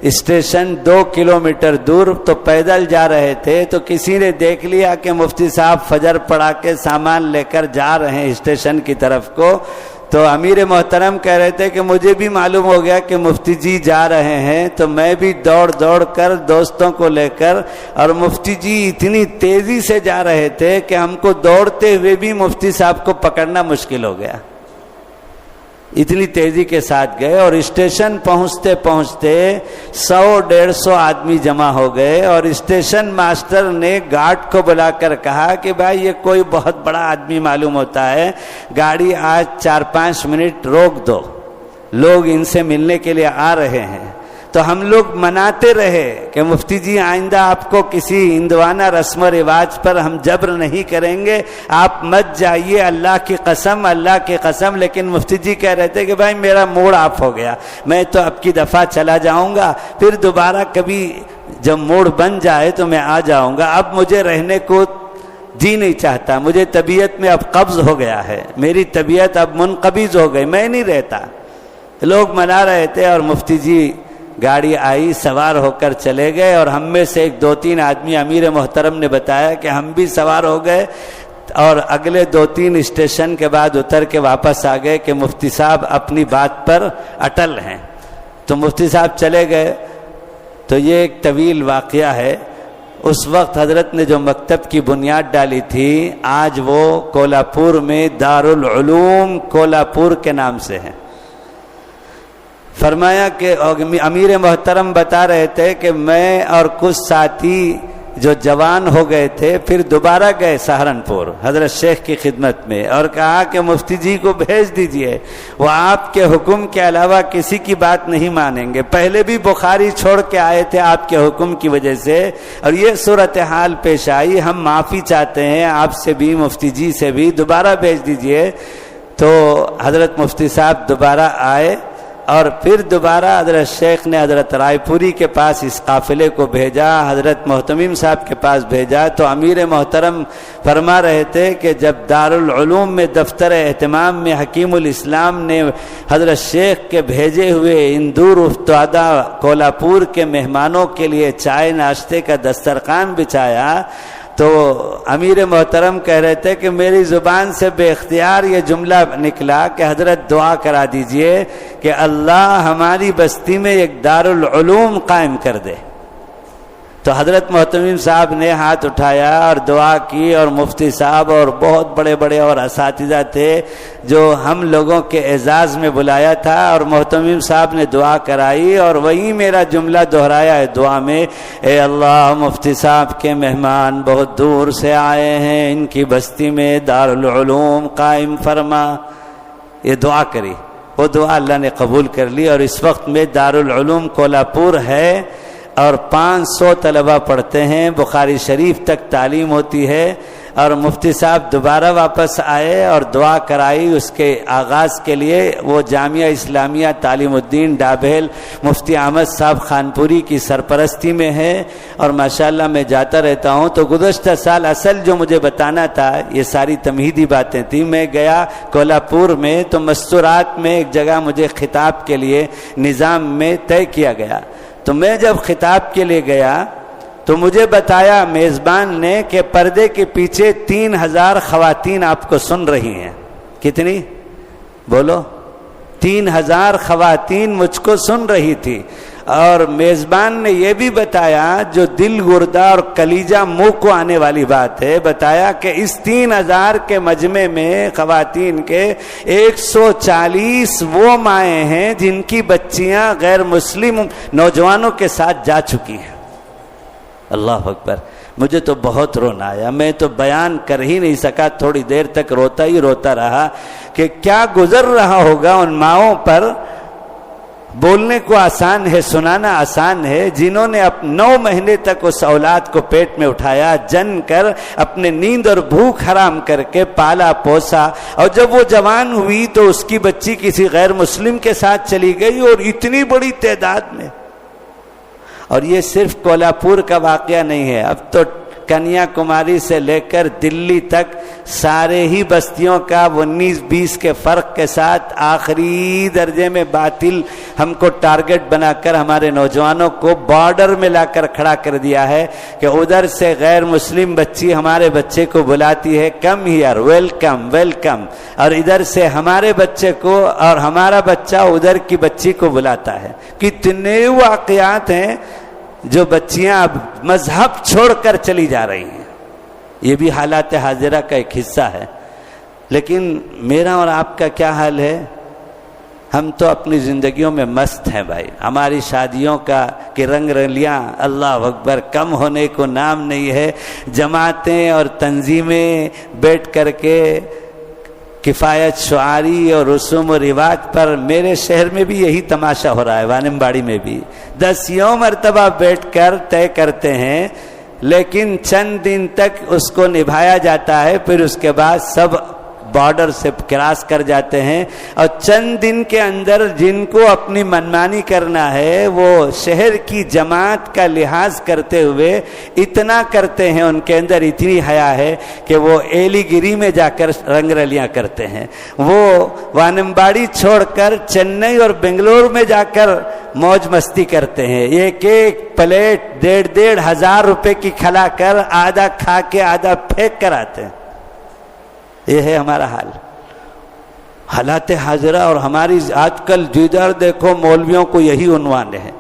اسٹیشن 2 کلومیٹر دور تو پیدل جا رہے تھے، تو کسی نے دیکھ لیا کہ مفتی صاحب فجر پڑھا کے سامان لے کر جا رہے ہیں اسٹیشن کی طرف کو۔ تو امیر محترم کہہ رہے تھے کہ مجھے بھی معلوم ہو گیا کہ مفتی جی جا رہے ہیں، تو میں بھی دوڑ کر دوستوں کو لے کر، اور مفتی جی اتنی تیزی سے جا رہے تھے کہ ہم کو دوڑتے ہوئے بھی مفتی صاحب کو پکڑنا مشکل ہو گیا، اتنی تیزی کے ساتھ گئے۔ اور اسٹیشن پہنچتے پہنچتے 100-150 آدمی جمع ہو گئے، اور اسٹیشن ماسٹر نے گارڈ کو بلا کر کہا کہ بھائی یہ کوئی بہت بڑا آدمی معلوم ہوتا ہے، گاڑی آج 4-5 منٹ روک دو، لوگ ان سے ملنے کے لیے آ رہے ہیں۔ تو ہم لوگ مناتے رہے کہ مفتی جی آئندہ آپ کو کسی ہندوانہ رسم و رواج پر ہم جبر نہیں کریں گے، آپ مت جائیے، اللہ کی قسم۔ لیکن مفتی جی کہہ رہے تھے کہ بھائی میرا موڈ آف ہو گیا، میں تو اب کی دفعہ چلا جاؤں گا، پھر دوبارہ کبھی جب موڈ بن جائے تو میں آ جاؤں گا، اب مجھے رہنے کو جی نہیں چاہتا، مجھے طبیعت میں اب قبض ہو گیا ہے، میری طبیعت اب منقبض ہو گئی، میں نہیں رہتا۔ لوگ منا رہے تھے، اور مفتی جی گاڑی آئی، سوار ہو کر چلے گئے، اور ہم میں سے 1-2-3 آدمی امیر محترم نے بتایا کہ ہم بھی سوار ہو گئے، اور اگلے 2-3 اسٹیشن کے بعد اتر کے واپس آ گئے کہ مفتی صاحب اپنی بات پر اٹل ہیں۔ تو مفتی صاحب چلے گئے۔ تو یہ ایک طویل واقعہ ہے۔ اس وقت حضرت نے جو مکتب کی بنیاد ڈالی تھی، آج وہ کولہاپور میں دارالعلوم کولہاپور کے نام سے ہے۔ فرمایا کہ امیر محترم بتا رہے تھے کہ میں اور کچھ ساتھی جو جوان ہو گئے تھے، پھر دوبارہ گئے سہارنپور حضرت شیخ کی خدمت میں، اور کہا کہ مفتی جی کو بھیج دیجئے، وہ آپ کے حکم کے علاوہ کسی کی بات نہیں مانیں گے، پہلے بھی بخاری چھوڑ کے آئے تھے آپ کے حکم کی وجہ سے، اور یہ صورتحال پیش آئی، ہم معافی چاہتے ہیں آپ سے بھی، مفتی جی سے بھی، دوبارہ بھیج دیجئے۔ تو حضرت مفتی صاحب دوبارہ آئے، اور پھر دوبارہ حضرت شیخ نے حضرت رائے پوری کے پاس اس قافلے کو بھیجا، حضرت محتمم صاحب کے پاس بھیجا۔ تو امیر محترم فرما رہے تھے کہ جب دارالعلوم میں دفتر اہتمام میں حکیم الاسلام نے حضرت شیخ کے بھیجے ہوئے ان دور افتادہ کولہاپور کے مہمانوں کے لیے چائے ناشتے کا دسترخوان بچھایا، تو امیر محترم کہہ رہے تھے کہ میری زبان سے بے اختیار یہ جملہ نکلا کہ حضرت دعا کرا دیجئے کہ اللہ ہماری بستی میں ایک دارالعلوم قائم کر دے. تو حضرت محتمیم صاحب نے ہاتھ اٹھایا اور دعا کی، اور مفتی صاحب اور بہت بڑے بڑے اور اساتذہ تھے جو ہم لوگوں کے اعزاز میں بلایا تھا، اور محتمیم صاحب نے دعا کرائی، اور وہی میرا جملہ دہرایا ہے دعا میں، اے اللہ مفتی صاحب کے مہمان بہت دور سے آئے ہیں، ان کی بستی میں دارالعلوم قائم فرما. یہ دعا کری، وہ دعا اللہ نے قبول کر لی، اور اس وقت میں دارالعلوم کولہاپور ہے اور 500 طلبہ پڑھتے ہیں، بخاری شریف تک تعلیم ہوتی ہے. اور مفتی صاحب دوبارہ واپس آئے اور دعا کرائی اس کے آغاز کے لیے. وہ جامعہ اسلامیہ تعلیم الدین ڈابھیل مفتی احمد صاحب خانپوری کی سرپرستی میں ہے، اور ماشاءاللہ میں جاتا رہتا ہوں. تو گزشتہ سال اصل جو مجھے بتانا تھا یہ ساری تمہیدی باتیں تھیں. میں گیا کولہاپور میں تو مستورات میں ایک جگہ مجھے خطاب کے لیے نظام میں طے کیا گیا. تو میں جب خطاب کے لیے گیا تو مجھے بتایا میزبان نے کہ پردے کے پیچھے 3000 خواتین آپ کو سن رہی ہیں. کتنی؟ بولو. 3000 خواتین مجھ کو سن رہی تھی. اور میزبان نے یہ بھی بتایا، جو دل گردہ اور کلیجہ منہ کو آنے والی بات ہے، بتایا کہ اس 3000 کے مجمع میں خواتین کے 140 وہ مائیں ہیں جن کی بچیاں غیر مسلم نوجوانوں کے ساتھ جا چکی ہیں. اللہ اکبر. مجھے تو بہت رونا آیا، میں تو بیان کر ہی نہیں سکا، تھوڑی دیر تک روتا ہی روتا رہا کہ کیا گزر رہا ہوگا ان ماؤں پر. بولنے کو آسان ہے، سنانا آسان ہے. جنہوں نے 9 مہینے تک اس اولاد کو پیٹ میں اٹھایا، جن کر اپنے نیند اور بھوک حرام کر کے پالا پوسا، اور جب وہ جوان ہوئی تو اس کی بچی کسی غیر مسلم کے ساتھ چلی گئی، اور اتنی بڑی تعداد میں. اور یہ صرف کولہاپور کا واقعہ نہیں ہے، اب تو کنیا کماری سے لے کر دلی تک سارے ہی بستیوں کا 19-20 کے فرق کے ساتھ آخری درجے میں باطل ہم کو ٹارگٹ بنا کر ہمارے نوجوانوں کو بارڈر میں لا کر کھڑا کر دیا ہے کہ ادھر سے غیر مسلم بچی ہمارے بچے کو بلاتی ہے، کم ہیئر، ویلکم ویلکم، اور ادھر سے ہمارے بچے کو اور ہمارا بچہ ادھر کی بچی کو بلاتا ہے. کتنے واقعات ہیں جو بچیاں اب مذہب چھوڑ کر چلی جا رہی ہیں. یہ بھی حالات حاضرہ کا ایک حصہ ہے. لیکن میرا اور آپ کا کیا حال ہے؟ ہم تو اپنی زندگیوں میں مست ہیں بھائی. ہماری شادیوں کا کہ رنگ رلیاں اللہ اکبر کم ہونے کو نام نہیں ہے. جماعتیں اور تنظیمیں بیٹھ کر کے کفایت شعاری اور رسوم و رواج پر، میرے شہر میں بھی یہی تماشا ہو رہا ہے، وانم باڑی میں بھی 10 مرتبہ بیٹھ کر طے کرتے ہیں، لیکن چند دن تک اس کو نبھایا جاتا ہے، پھر اس کے بعد سب بارڈر سے کراس کر جاتے ہیں. اور چند دن کے اندر جن کو اپنی منمانی کرنا ہے وہ شہر کی جماعت کا لحاظ کرتے ہوئے اتنا کرتے ہیں، ان کے اندر اتنی حیا ہے کہ وہ ایلی گیری میں جا کر رنگ رلیاں کرتے ہیں. وہ وانمباڑی چھوڑ کر چنئی اور بنگلور میں جا کر موج مستی کرتے ہیں. ایک پلیٹ 1,500 روپے کی کھلا کر آدھا کھا کے آدھا پھینک کر آتے ہیں. یہ ہے ہمارا حال. حالات حاضرہ. اور ہماری آج کل جدھر دیکھو مولویوں کو یہی عنوان ہے.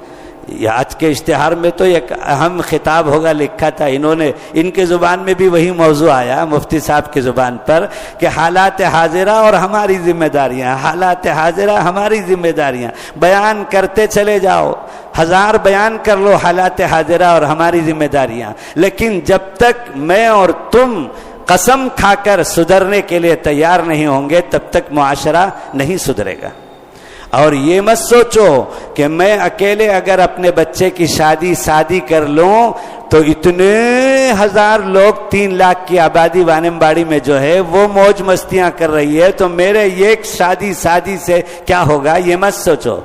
آج کے اشتہار میں تو ایک اہم خطاب ہوگا لکھا تھا انہوں نے، ان کے زبان میں بھی وہی موضوع آیا مفتی صاحب کی زبان پر کہ حالات حاضرہ اور ہماری ذمہ داریاں، حالات حاضرہ ہماری ذمہ داریاں. بیان کرتے چلے جاؤ، 1000 بیان کر لو حالات حاضرہ اور ہماری ذمہ داریاں، لیکن جب تک میں اور تم قسم کھا کر سدھرنے کے لیے تیار نہیں ہوں گے تب تک معاشرہ نہیں سدھرے گا. اور یہ مت سوچو کہ میں اکیلے اگر اپنے بچے کی شادی کر لوں تو اتنے 1000 لوگ 3 لاکھ کی آبادی وانم باڑی میں جو ہے وہ موج مستیاں کر رہی ہے تو میرے ایک شادی سے کیا ہوگا، یہ مت سوچو.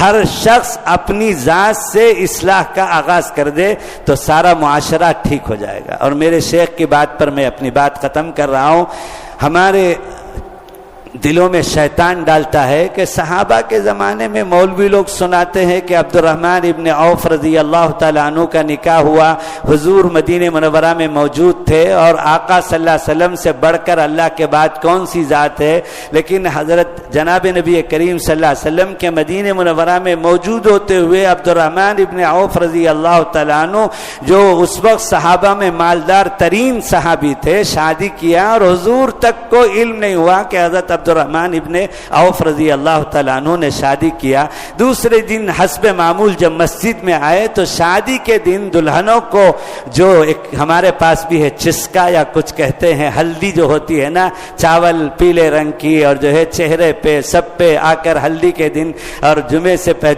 ہر شخص اپنی ذات سے اصلاح کا آغاز کر دے تو سارا معاشرہ ٹھیک ہو جائے گا. اور میرے شیخ کی بات پر میں اپنی بات ختم کر رہا ہوں. ہمارے دلوں میں شیطان ڈالتا ہے کہ صحابہ کے زمانے میں مولوی لوگ سناتے ہیں کہ عبد الرحمن ابن عوف رضی اللہ تعالیٰ عنہ کا نکاح ہوا، حضور مدینہ منورہ میں موجود تھے، اور آقا صلی اللہ علیہ وسلم سے بڑھ کر اللہ کے بعد کون سی ذات ہے؟ لیکن حضرت جناب نبی کریم صلی اللہ علیہ وسلم کے مدینہ منورہ میں موجود ہوتے ہوئے عبد الرحمن ابن عوف رضی اللہ تعالیٰ عنہ جو اس وقت صحابہ میں مالدار ترین صحابی تھے، شادی کیا، اور حضور تک کو علم نہیں ہوا کہ حضرت عبد الرحمن ابن عوف رضی اللہ تعالیٰ عنہ نے شادی کیا۔ دوسرے دن حسب معمول جب مسجد میں آئے تو شادی کے دن دلہنوں کو جو ایک ہمارے پاس بھی ہے چسکا یا کچھ کہتے ہیں، ہلدی جو ہوتی ہے نا، چاول پیلے رنگ کی، اور جو ہے چہرے پہ سب پہ آ کر ہلدی کے دن، اور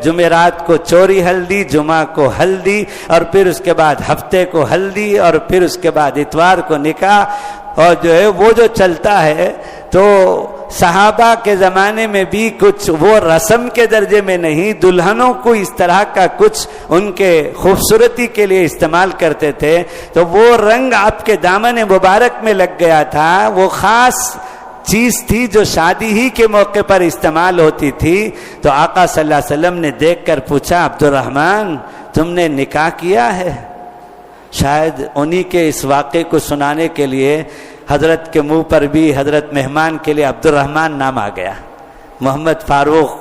جمعرات کو چوری ہلدی، جمعہ کو ہلدی، اور پھر اس کے بعد ہفتے کو ہلدی، اور پھر اس کے بعد اتوار کو نکاح، اور جو ہے وہ جو چلتا ہے، تو صحابہ کے زمانے میں بھی کچھ وہ رسم کے درجے میں نہیں، دلہنوں کو اس طرح کا کچھ ان کے خوبصورتی کے لیے استعمال کرتے تھے، تو وہ رنگ آپ کے دامن مبارک میں لگ گیا تھا، وہ خاص چیز تھی جو شادی ہی کے موقع پر استعمال ہوتی تھی۔ تو آقا صلی اللہ علیہ وسلم نے دیکھ کر پوچھا، عبد الرحمن تم نے نکاح کیا ہے؟ شاید انہی کے اس واقعے کو سنانے کے لیے حضرت کے منہ پر بھی حضرت مہمان کے لیے عبد الرحمن نام آ گیا۔ محمد فاروق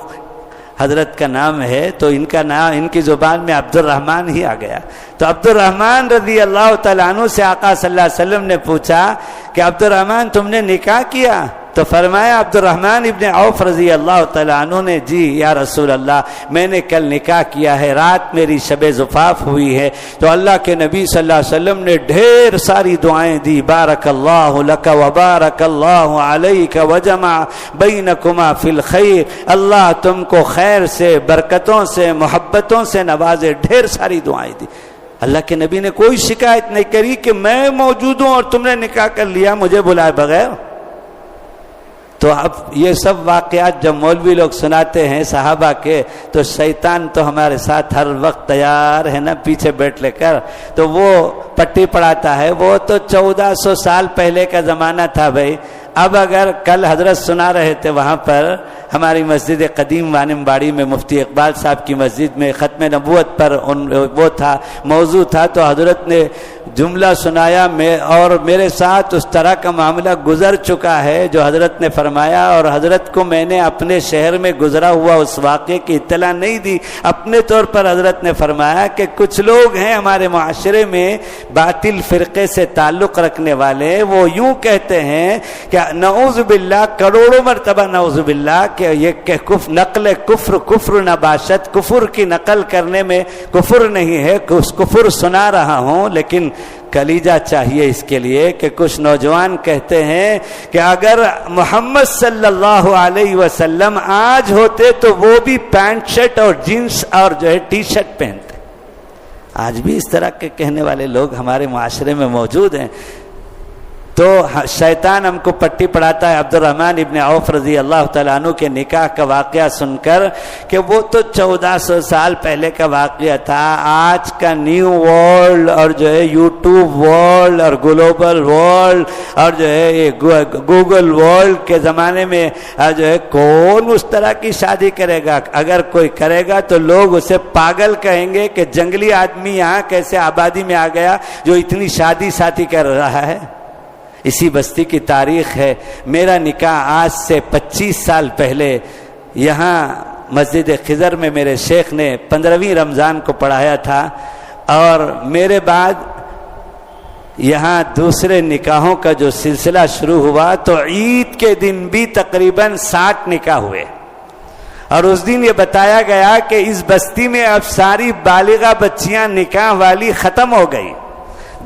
حضرت کا نام ہے، تو ان کا نام ان کی زبان میں عبد الرحمن ہی آ گیا۔ تو عبد الرحمن رضی اللہ تعالیٰ عنہ سے آقا صلی اللہ علیہ وسلم نے پوچھا کہ عبد الرحمن تم نے نکاح کیا؟ تو فرمایا عبد الرحمن ابن عوف رضی اللہ تعالیٰ عنہ نے، جی یا رسول اللہ میں نے کل نکاح کیا ہے، رات میری شب زفاف ہوئی ہے۔ تو اللہ کے نبی صلی اللہ علیہ وسلم نے ڈھیر ساری دعائیں دی، بارک اللہ لک وبارک اللہ علیک وجمع بینکما فی الخیر، اللہ تم کو خیر سے، برکتوں سے، محبتوں سے نوازے، ڈھیر ساری دعائیں دی۔ اللہ کے نبی نے کوئی شکایت نہیں کری کہ میں موجود ہوں اور تم نے نکاح کر لیا مجھے بلائے بغیر۔ تو اب یہ سب واقعات جب مولوی لوگ سناتے ہیں صحابہ کے، تو شیطان تو ہمارے ساتھ ہر وقت تیار ہے نا، پیچھے بیٹھ لے کر، تو وہ پٹی پڑھاتا ہے۔ وہ تو 1400 سال پہلے کا زمانہ تھا بھائی۔ اب اگر کل حضرت سنا رہے تھے وہاں پر ہماری مسجد قدیم وانم باڑی میں مفتی اقبال صاحب کی مسجد میں ختم نبوت پر وہ تھا، موضوع تھا، تو حضرت نے جملہ سنایا، اور میرے ساتھ اس طرح کا معاملہ گزر چکا ہے جو حضرت نے فرمایا، اور حضرت کو میں نے اپنے شہر میں گزرا ہوا اس واقعے کی اطلاع نہیں دی۔ اپنے طور پر حضرت نے فرمایا کہ کچھ لوگ ہیں ہمارے معاشرے میں باطل فرقے سے تعلق رکھنے والے، وہ یوں کہتے ہیں کہ نعوذ باللہ، کروڑوں مرتبہ نعوذ باللہ، کہ یہ نقل کفر نہ باشد، کفر کی نقل کرنے میں کفر نہیں ہے، کفر سنا رہا ہوں، لیکن کلیجہ چاہیے اس کے لیے کہ کچھ نوجوان کہتے ہیں کہ اگر محمد صلی اللہ علیہ وسلم آج ہوتے تو وہ بھی پینٹ شرٹ اور جینس اور جو ہے ٹی شرٹ پہنتے۔ آج بھی اس طرح کے کہنے والے لوگ ہمارے معاشرے میں موجود ہیں۔ تو شیطان ہم کو پٹی پڑھاتا ہے عبد الرحمن ابن عوف رضی اللہ تعالیٰ عنہ کے نکاح کا واقعہ سن کر کہ وہ تو 1400 سال پہلے کا واقعہ تھا۔ آج کا نیو ورلڈ اور جو ہے یوٹیوب ورلڈ اور گلوبل ورلڈ اور جو ہے یہ گوگل ورلڈ کے زمانے میں جو ہے کون اس طرح کی شادی کرے گا؟ اگر کوئی کرے گا تو لوگ اسے پاگل کہیں گے کہ جنگلی آدمی یہاں کیسے آبادی میں آ گیا جو اتنی شادی ساتھی کر رہا ہے۔ اسی بستی کی تاریخ ہے۔ میرا نکاح آج سے 25 سال پہلے یہاں مسجد خضر میں میرے شیخ نے 15ویں رمضان کو پڑھایا تھا، اور میرے بعد یہاں دوسرے نکاحوں کا جو سلسلہ شروع ہوا تو عید کے دن بھی تقریباً 60 نکاح ہوئے، اور اس دن یہ بتایا گیا کہ اس بستی میں اب ساری بالغہ بچیاں نکاح والی ختم ہو گئی۔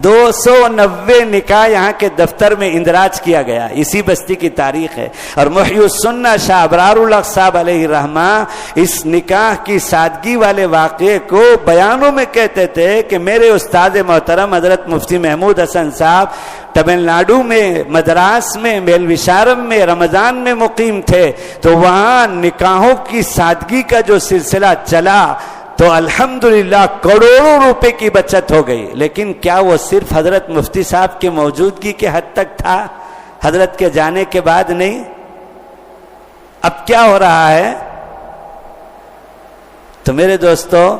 290 نکاح یہاں کے دفتر میں اندراج کیا گیا۔ اسی بستی کی تاریخ ہے۔ اور محی السنہ شاہ ابرار الحق صاحب علیہ الرحمہ اس نکاح کی سادگی والے واقعے کو بیانوں میں کہتے تھے کہ میرے استاد محترم حضرت مفتی محمود حسن صاحب تمل ناڈو میں مدراس میں میلوشارم میں رمضان میں مقیم تھے، تو وہاں نکاحوں کی سادگی کا جو سلسلہ چلا تو الحمدللہ کروڑوں روپے کی بچت ہو گئی۔ لیکن کیا وہ صرف حضرت مفتی صاحب کی موجودگی کے حد تک تھا؟ حضرت کے جانے کے بعد نہیں؟ اب کیا ہو رہا ہے؟ تو میرے دوستو،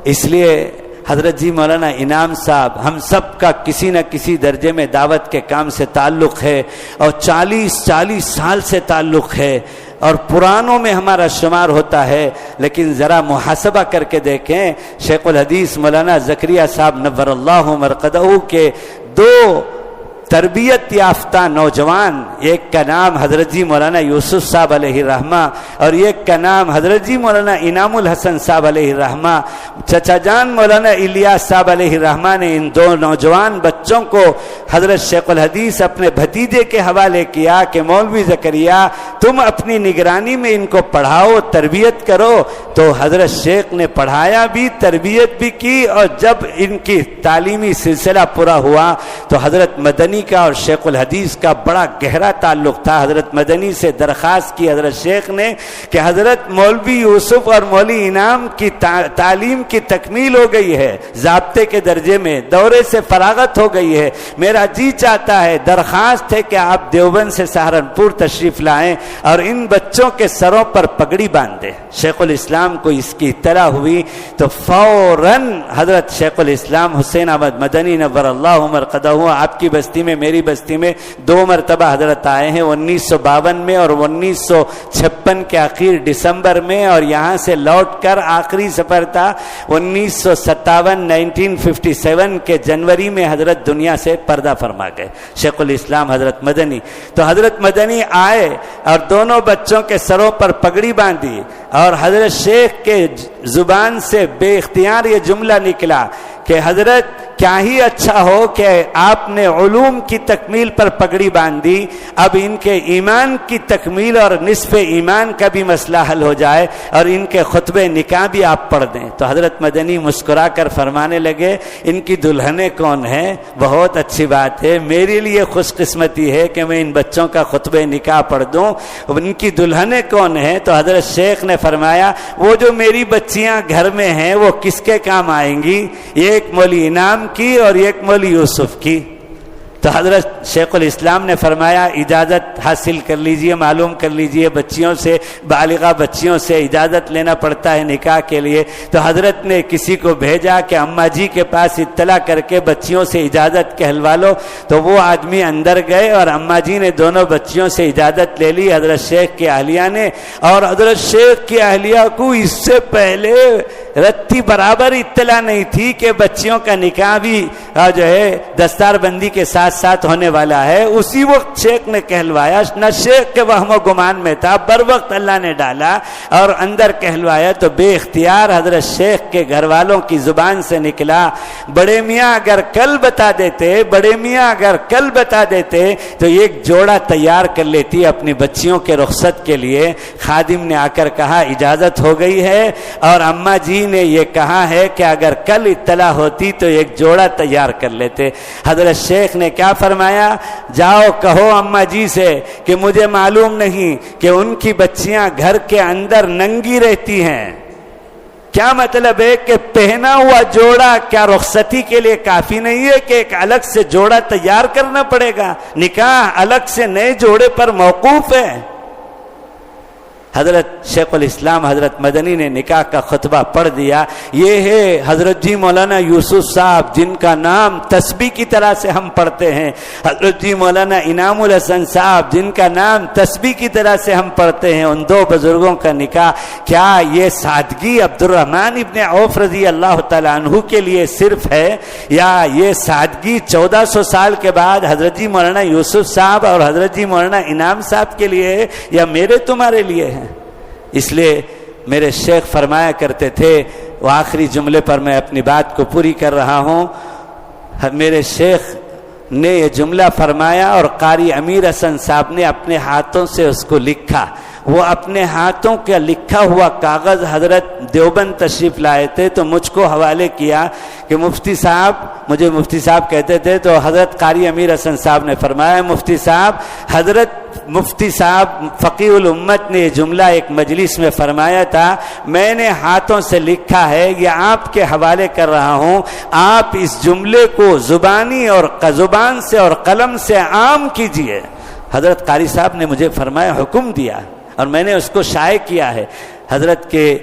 اس لیے حضرت جی مولانا انعام صاحب ہم سب کا کسی نہ کسی درجے میں دعوت کے کام سے تعلق ہے، اور 40 سال سے تعلق ہے، اور پرانوں میں ہمارا شمار ہوتا ہے. لیکن ذرا محاسبہ کر کے دیکھیں، شیخ الحدیث مولانا زکریا صاحب نور اللہ مرقدہ کے 2 تربیت یافتہ نوجوان، ایک کا نام حضرت جی مولانا یوسف صاحب علیہ الرحمہ اور ایک کا نام حضرت جی مولانا انعام الحسن صاحب علیہ الرحمہ. چچا جان مولانا الیاس صاحب علیہ الرحمہ نے ان 2 نوجوان بچوں کو حضرت شیخ الحدیث اپنے بھتیجے کے حوالے کیا کہ مولوی زکریا تم اپنی نگرانی میں ان کو پڑھاؤ، تربیت کرو. تو حضرت شیخ نے پڑھایا بھی، تربیت بھی کی، اور جب ان کی تعلیمی سلسلہ پورا ہوا تو حضرت مدنی کا اور شیخ الحدیث کا بڑا گہرا تعلق تھا. حضرت مدنی سے درخواست کی حضرت شیخ نے کہ حضرت مولوی یوسف اور مولوی انعام کی تعلیم کی تکمیل ہو گئی ہے، ضابطے کے درجے میں دورے سے فراغت ہو گئی ہے، میرا جی چاہتا ہے، درخواست ہے کہ آپ دیوبند سے سہارنپور تشریف لائیں اور ان بچوں کے سروں پر پگڑی باندھ دیں. شیخ الاسلام کو اس کی اطلاع ہوئی تو فوراً حضرت شیخ الاسلام حسین احمد مدنی نور اللہ مرقدہ آپ کی بستی میں، میری بستی میں 2 مرتبہ حضرت آئے ہیں، 1952 میں اور 1956 کے آخر دسمبر میں، اور یہاں سے لوٹ کر آخری سفر تھا 1957 کے جنوری میں حضرت دنیا سے پردہ فرما گئے شیخ الاسلام حضرت مدنی. تو حضرت مدنی آئے اور دونوں بچوں کے سروں پر پگڑی باندھی، اور حضرت شیخ کے زبان سے بے اختیار یہ جملہ نکلا کہ حضرت کیا ہی اچھا ہو کہ آپ نے علوم کی تکمیل پر پگڑی باندھی، اب ان کے ایمان کی تکمیل اور نصف ایمان کا بھی مسئلہ حل ہو جائے اور ان کے خطبے نکاح بھی آپ پڑھ دیں. تو حضرت مدنی مسکرا کر فرمانے لگے ان کی دلہنیں کون ہیں؟ بہت اچھی بات ہے، میرے لیے خوش قسمتی ہے کہ میں ان بچوں کا خطبے نکاح پڑھ دوں. ان کی دلہنیں کون ہیں؟ تو حضرت شیخ نے فرمایا وہ جو میری بچیاں گھر میں ہیں وہ کس کے کام آئیں گی؟ ایک مولوی انعام کی اور ایک مولوی یوسف کی. تو حضرت شیخ الاسلام نے فرمایا اجازت حاصل کر لیجئے، معلوم کر لیجئے، بچیوں سے، بالغہ بچیوں سے اجازت لینا پڑتا ہے نکاح کے لیے. تو حضرت نے کسی کو بھیجا کہ اماں جی کے پاس اطلاع کر کے بچیوں سے اجازت کہلوا لو. تو وہ آدمی اندر گئے اور اماں جی نے دونوں بچیوں سے اجازت لے لی حضرت شیخ کی اہلیہ نے. اور حضرت شیخ کی اہلیہ کو اس سے پہلے رتی برابر اطلاع نہیں تھی کہ بچیوں کا نکاح بھی جو ہے دستار بندی کے ساتھ ہونے والا ہے. اسی وقت شیخ نے کہلوایا، نہ شیخ کے وہم و گمان میں تھا، بر وقت اللہ نے ڈالا اور اندر کہلوایا. تو بے اختیار حضرت شیخ کے گھر والوں کی زبان سے نکلا، بڑے میاں اگر کل بتا دیتے، بڑے میاں اگر کل بتا دیتے تو ایک جوڑا تیار کر لیتی اپنی بچیوں کے رخصت کے لیے. خادم نے آ کر کہا اجازت ہو گئی ہے، اور اماں جی نے یہ کہا ہے کہ اگر کل اطلاع ہوتی تو ایک جوڑا تیار کر لیتے. حضرت شیخ نے کیا فرمایا؟ جاؤ کہو اماں جی سے کہ مجھے معلوم نہیں کہ ان کی بچیاں گھر کے اندر ننگی رہتی ہیں. کیا مطلب ہے کہ پہنا ہوا جوڑا کیا رخصتی کے لیے کافی نہیں ہے کہ ایک الگ سے جوڑا تیار کرنا پڑے گا؟ نکاح الگ سے نئے جوڑے پر موقوف ہے. حضرت شیخ الاسلام حضرت مدنی نے نکاح کا خطبہ پڑھ دیا. یہ ہے حضرت جی مولانا یوسف صاحب جن کا نام تسبیح کی طرح سے ہم پڑھتے ہیں، حضرت جی مولانا انعام الحسن صاحب جن کا نام تسبیح کی طرح سے ہم پڑھتے ہیں. ان 2 بزرگوں کا نکاح. کیا یہ سادگی عبد الرحمن ابن عوف رضی اللہ تعالیٰ عنہ کے لیے صرف ہے، یا یہ سادگی 1400 سال کے بعد حضرت جی مولانا یوسف صاحب اور حضرت جی مولانا انعام صاحب کے لیے ہے، یا میرے تمہارے لیے ہے؟ اس لیے میرے شیخ فرمایا کرتے تھے، وہ آخری جملے پر میں اپنی بات کو پوری کر رہا ہوں. میرے شیخ نے یہ جملہ فرمایا اور قاری امیر حسن صاحب نے اپنے ہاتھوں سے اس کو لکھا. وہ اپنے ہاتھوں کا لکھا ہوا کاغذ حضرت دیوبند تشریف لائے تھے تو مجھ کو حوالے کیا کہ مفتی صاحب، مجھے مفتی صاحب کہتے تھے، تو حضرت قاری امیر حسن صاحب نے فرمایا مفتی صاحب، حضرت مفتی صاحب فقیہ الامت نے یہ جملہ ایک مجلس میں فرمایا تھا، میں نے ہاتھوں سے لکھا ہے، یہ آپ کے حوالے کر رہا ہوں، آپ اس جملے کو زبانی اور زبان سے اور قلم سے عام کیجئے. حضرت قاری صاحب نے مجھے فرمایا، حکم دیا، اور میں نے اس کو شائع کیا ہے. حضرت کے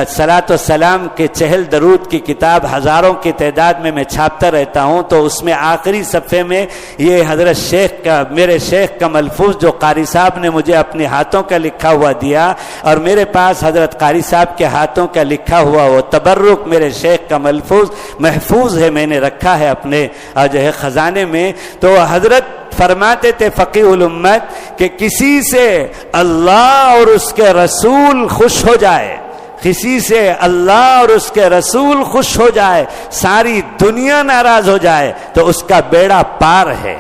صلاۃ و سلام کے چہل درود کی کتاب ہزاروں کی تعداد میں چھاپتا رہتا ہوں, تو اس میں آخری صفحے میں یہ حضرت شیخ کا, میرے شیخ کا ملفوظ جو قاری صاحب نے مجھے اپنے ہاتھوں کا لکھا ہوا دیا, اور میرے پاس حضرت قاری صاحب کے ہاتھوں کا لکھا ہوا وہ تبرک میرے شیخ کا ملفوظ محفوظ ہے, میں نے رکھا ہے اپنے جو ہے خزانے میں. تو حضرت فرماتے تھے فقیہ الامت کہ کسی سے اللہ اور اس کے رسول خوش ہو جائے, کسی سے اللہ اور اس کے رسول خوش ہو جائے, ساری دنیا ناراض ہو جائے تو اس کا بیڑا پار ہے,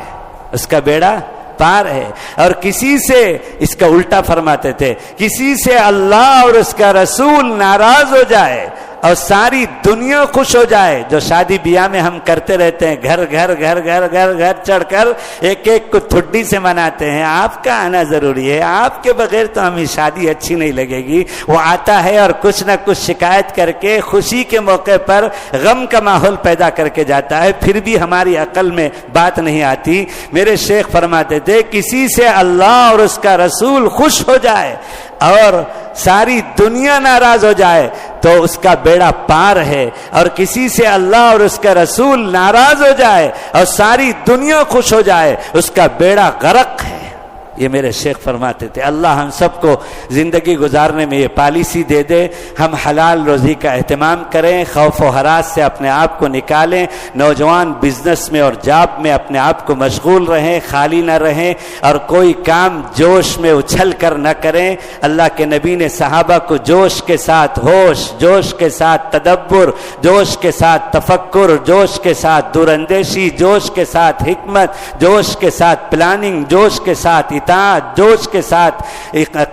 اس کا بیڑا پار ہے. اور کسی سے, اس کا الٹا فرماتے تھے, کسی سے اللہ اور اس کا رسول ناراض ہو جائے اور ساری دنیا خوش ہو جائے. جو شادی بیاہ میں ہم کرتے رہتے ہیں, گھر گھر گھر گھر گھر گھر چڑھ کر ایک ایک کو ٹھڈی سے مناتے ہیں, آپ کا آنا ضروری ہے, آپ کے بغیر تو ہمیں شادی اچھی نہیں لگے گی. وہ آتا ہے اور کچھ نہ کچھ شکایت کر کے خوشی کے موقع پر غم کا ماحول پیدا کر کے جاتا ہے, پھر بھی ہماری عقل میں بات نہیں آتی. میرے شیخ فرماتے تھے کسی سے اللہ اور اس کا رسول خوش ہو جائے اور ساری دنیا ناراض ہو جائے تو اس کا بیڑا پار ہے, اور کسی سے اللہ اور اس کا رسول ناراض ہو جائے اور ساری دنیا خوش ہو جائے اس کا بیڑا غرق ہے. یہ میرے شیخ فرماتے تھے. اللہ ہم سب کو زندگی گزارنے میں یہ پالیسی دے دے, ہم حلال روزی کا اہتمام کریں, خوف و ہراس سے اپنے آپ کو نکالیں, نوجوان بزنس میں اور جاب میں اپنے آپ کو مشغول رہیں, خالی نہ رہیں, اور کوئی کام جوش میں اچھل کر نہ کریں. اللہ کے نبی نے صحابہ کو جوش کے ساتھ ہوش, جوش کے ساتھ تدبر, جوش کے ساتھ تفکر, جوش کے ساتھ دور اندیشی, جوش کے ساتھ حکمت, جوش کے ساتھ پلاننگ, جوش کے ساتھ اطاعت, جوش کے ساتھ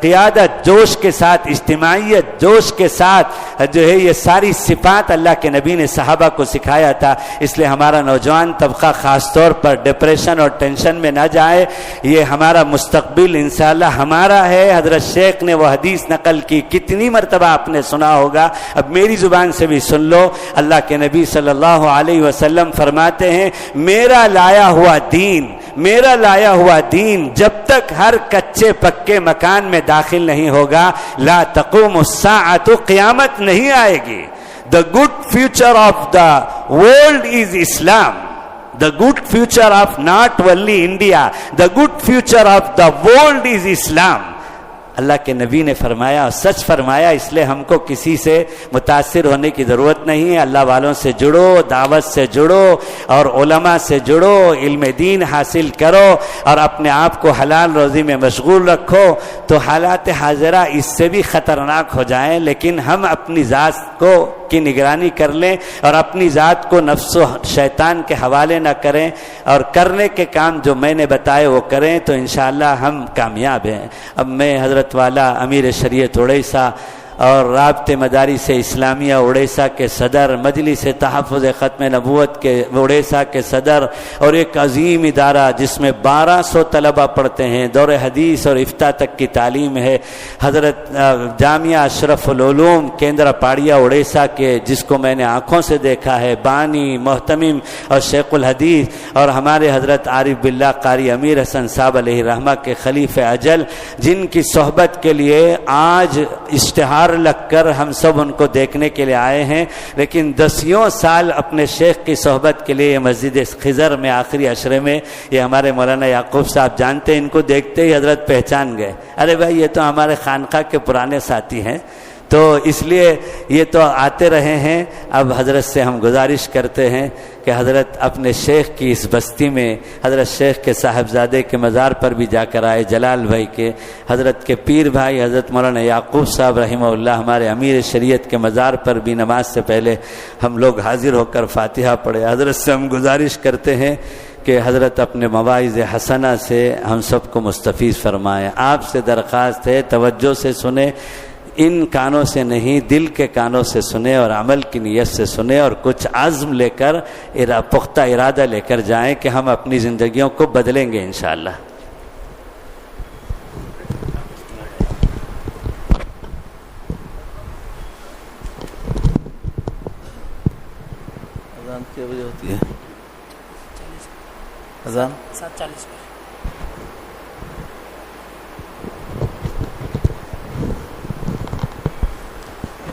قیادت, جوش کے ساتھ اجتماعیت, جوش کے ساتھ جو ہے یہ ساری صفات اللہ کے نبی نے صحابہ کو سکھایا تھا. اس لیے ہمارا نوجوان طبقہ خاص طور پر ڈپریشن اور ٹینشن میں نہ جائے. یہ ہمارا مستقبل انشاءاللہ ہمارا ہے. حضرت شیخ نے وہ حدیث نقل کی, کتنی مرتبہ آپ نے سنا ہوگا, اب میری زبان سے بھی سن لو. اللہ کے نبی صلی اللہ علیہ وسلم فرماتے ہیں میرا لایا ہوا دین, میرا لایا ہوا دین جب تک ہر کچے پکے مکان میں داخل نہیں ہوگا لا تقوم الساعۃ, قیامت نہیں آئے گی. The good future of the world is Islam. The good future of not only India, the good future of the world is Islam. اللہ کے نبی نے فرمایا اور سچ فرمایا, اس لیے ہم کو کسی سے متاثر ہونے کی ضرورت نہیں ہے. اللہ والوں سے جڑو, دعوت سے جڑو اور علماء سے جڑو, علم دین حاصل کرو اور اپنے آپ کو حلال روزی میں مشغول رکھو. تو حالات حاضرہ اس سے بھی خطرناک ہو جائیں, لیکن ہم اپنی ذات کو کی نگرانی کر لیں اور اپنی ذات کو نفس و شیطان کے حوالے نہ کریں, اور کرنے کے کام جو میں نے بتائے وہ کریں, تو انشاءاللہ ہم کامیاب ہیں. اب میں حضرت والا امیر شریعت اڑیسہ اور رابطے مدارس اسلامیہ اڑیسہ کے صدر, مجلس تحفظ ختم نبوت کے اڑیسہ کے صدر, اور ایک عظیم ادارہ جس میں 1200 طلبہ پڑھتے ہیں, دور حدیث اور افتاء تک کی تعلیم ہے, حضرت جامعہ اشرف العلوم کیندرا پاڑیا اڑیسہ کے, جس کو میں نے آنکھوں سے دیکھا ہے, بانی, محتمم اور شیخ الحدیث, اور ہمارے حضرت عارف باللہ قاری امیر حسن صاحب علیہ رحمہ کے خلیفہ اجل, جن کی صحبت کے لیے آج اشتہار لگ کر ہم سب ان کو دیکھنے کے لیے آئے ہیں. لیکن 10 سال اپنے شیخ کی صحبت کے لیے مسجد خضر میں آخری عشرے میں, یہ ہمارے مولانا یعقوب صاحب جانتے ہیں, ان کو دیکھتے ہی حضرت پہچان گئے, ارے بھائی یہ تو ہمارے خانقاہ کے پرانے ساتھی ہیں. تو اس لیے یہ تو آتے رہے ہیں. اب حضرت سے ہم گزارش کرتے ہیں کہ حضرت اپنے شیخ کی اس بستی میں حضرت شیخ کے صاحبزادے کے مزار پر بھی جا کر آئے, جلال بھائی کے, حضرت کے پیر بھائی حضرت مولانا یعقوب صاحب رحمہ اللہ ہمارے امیر شریعت کے مزار پر بھی نماز سے پہلے ہم لوگ حاضر ہو کر فاتحہ پڑھے. حضرت سے ہم گزارش کرتے ہیں کہ حضرت اپنے مواعظ حسنہ سے ہم سب کو مستفیض فرمائیں. آپ سے درخواست ہے توجہ سے سنیں, ان کانوں سے نہیں دل کے کانوں سے سنیں اور عمل کی نیت سے سنیں, اور کچھ عزم لے کر پختہ ارادہ لے کر جائیں کہ ہم اپنی زندگیوں کو بدلیں گے انشاءاللہ. اذان کتنے بجے ہوتی ہے؟ اذان 7:40.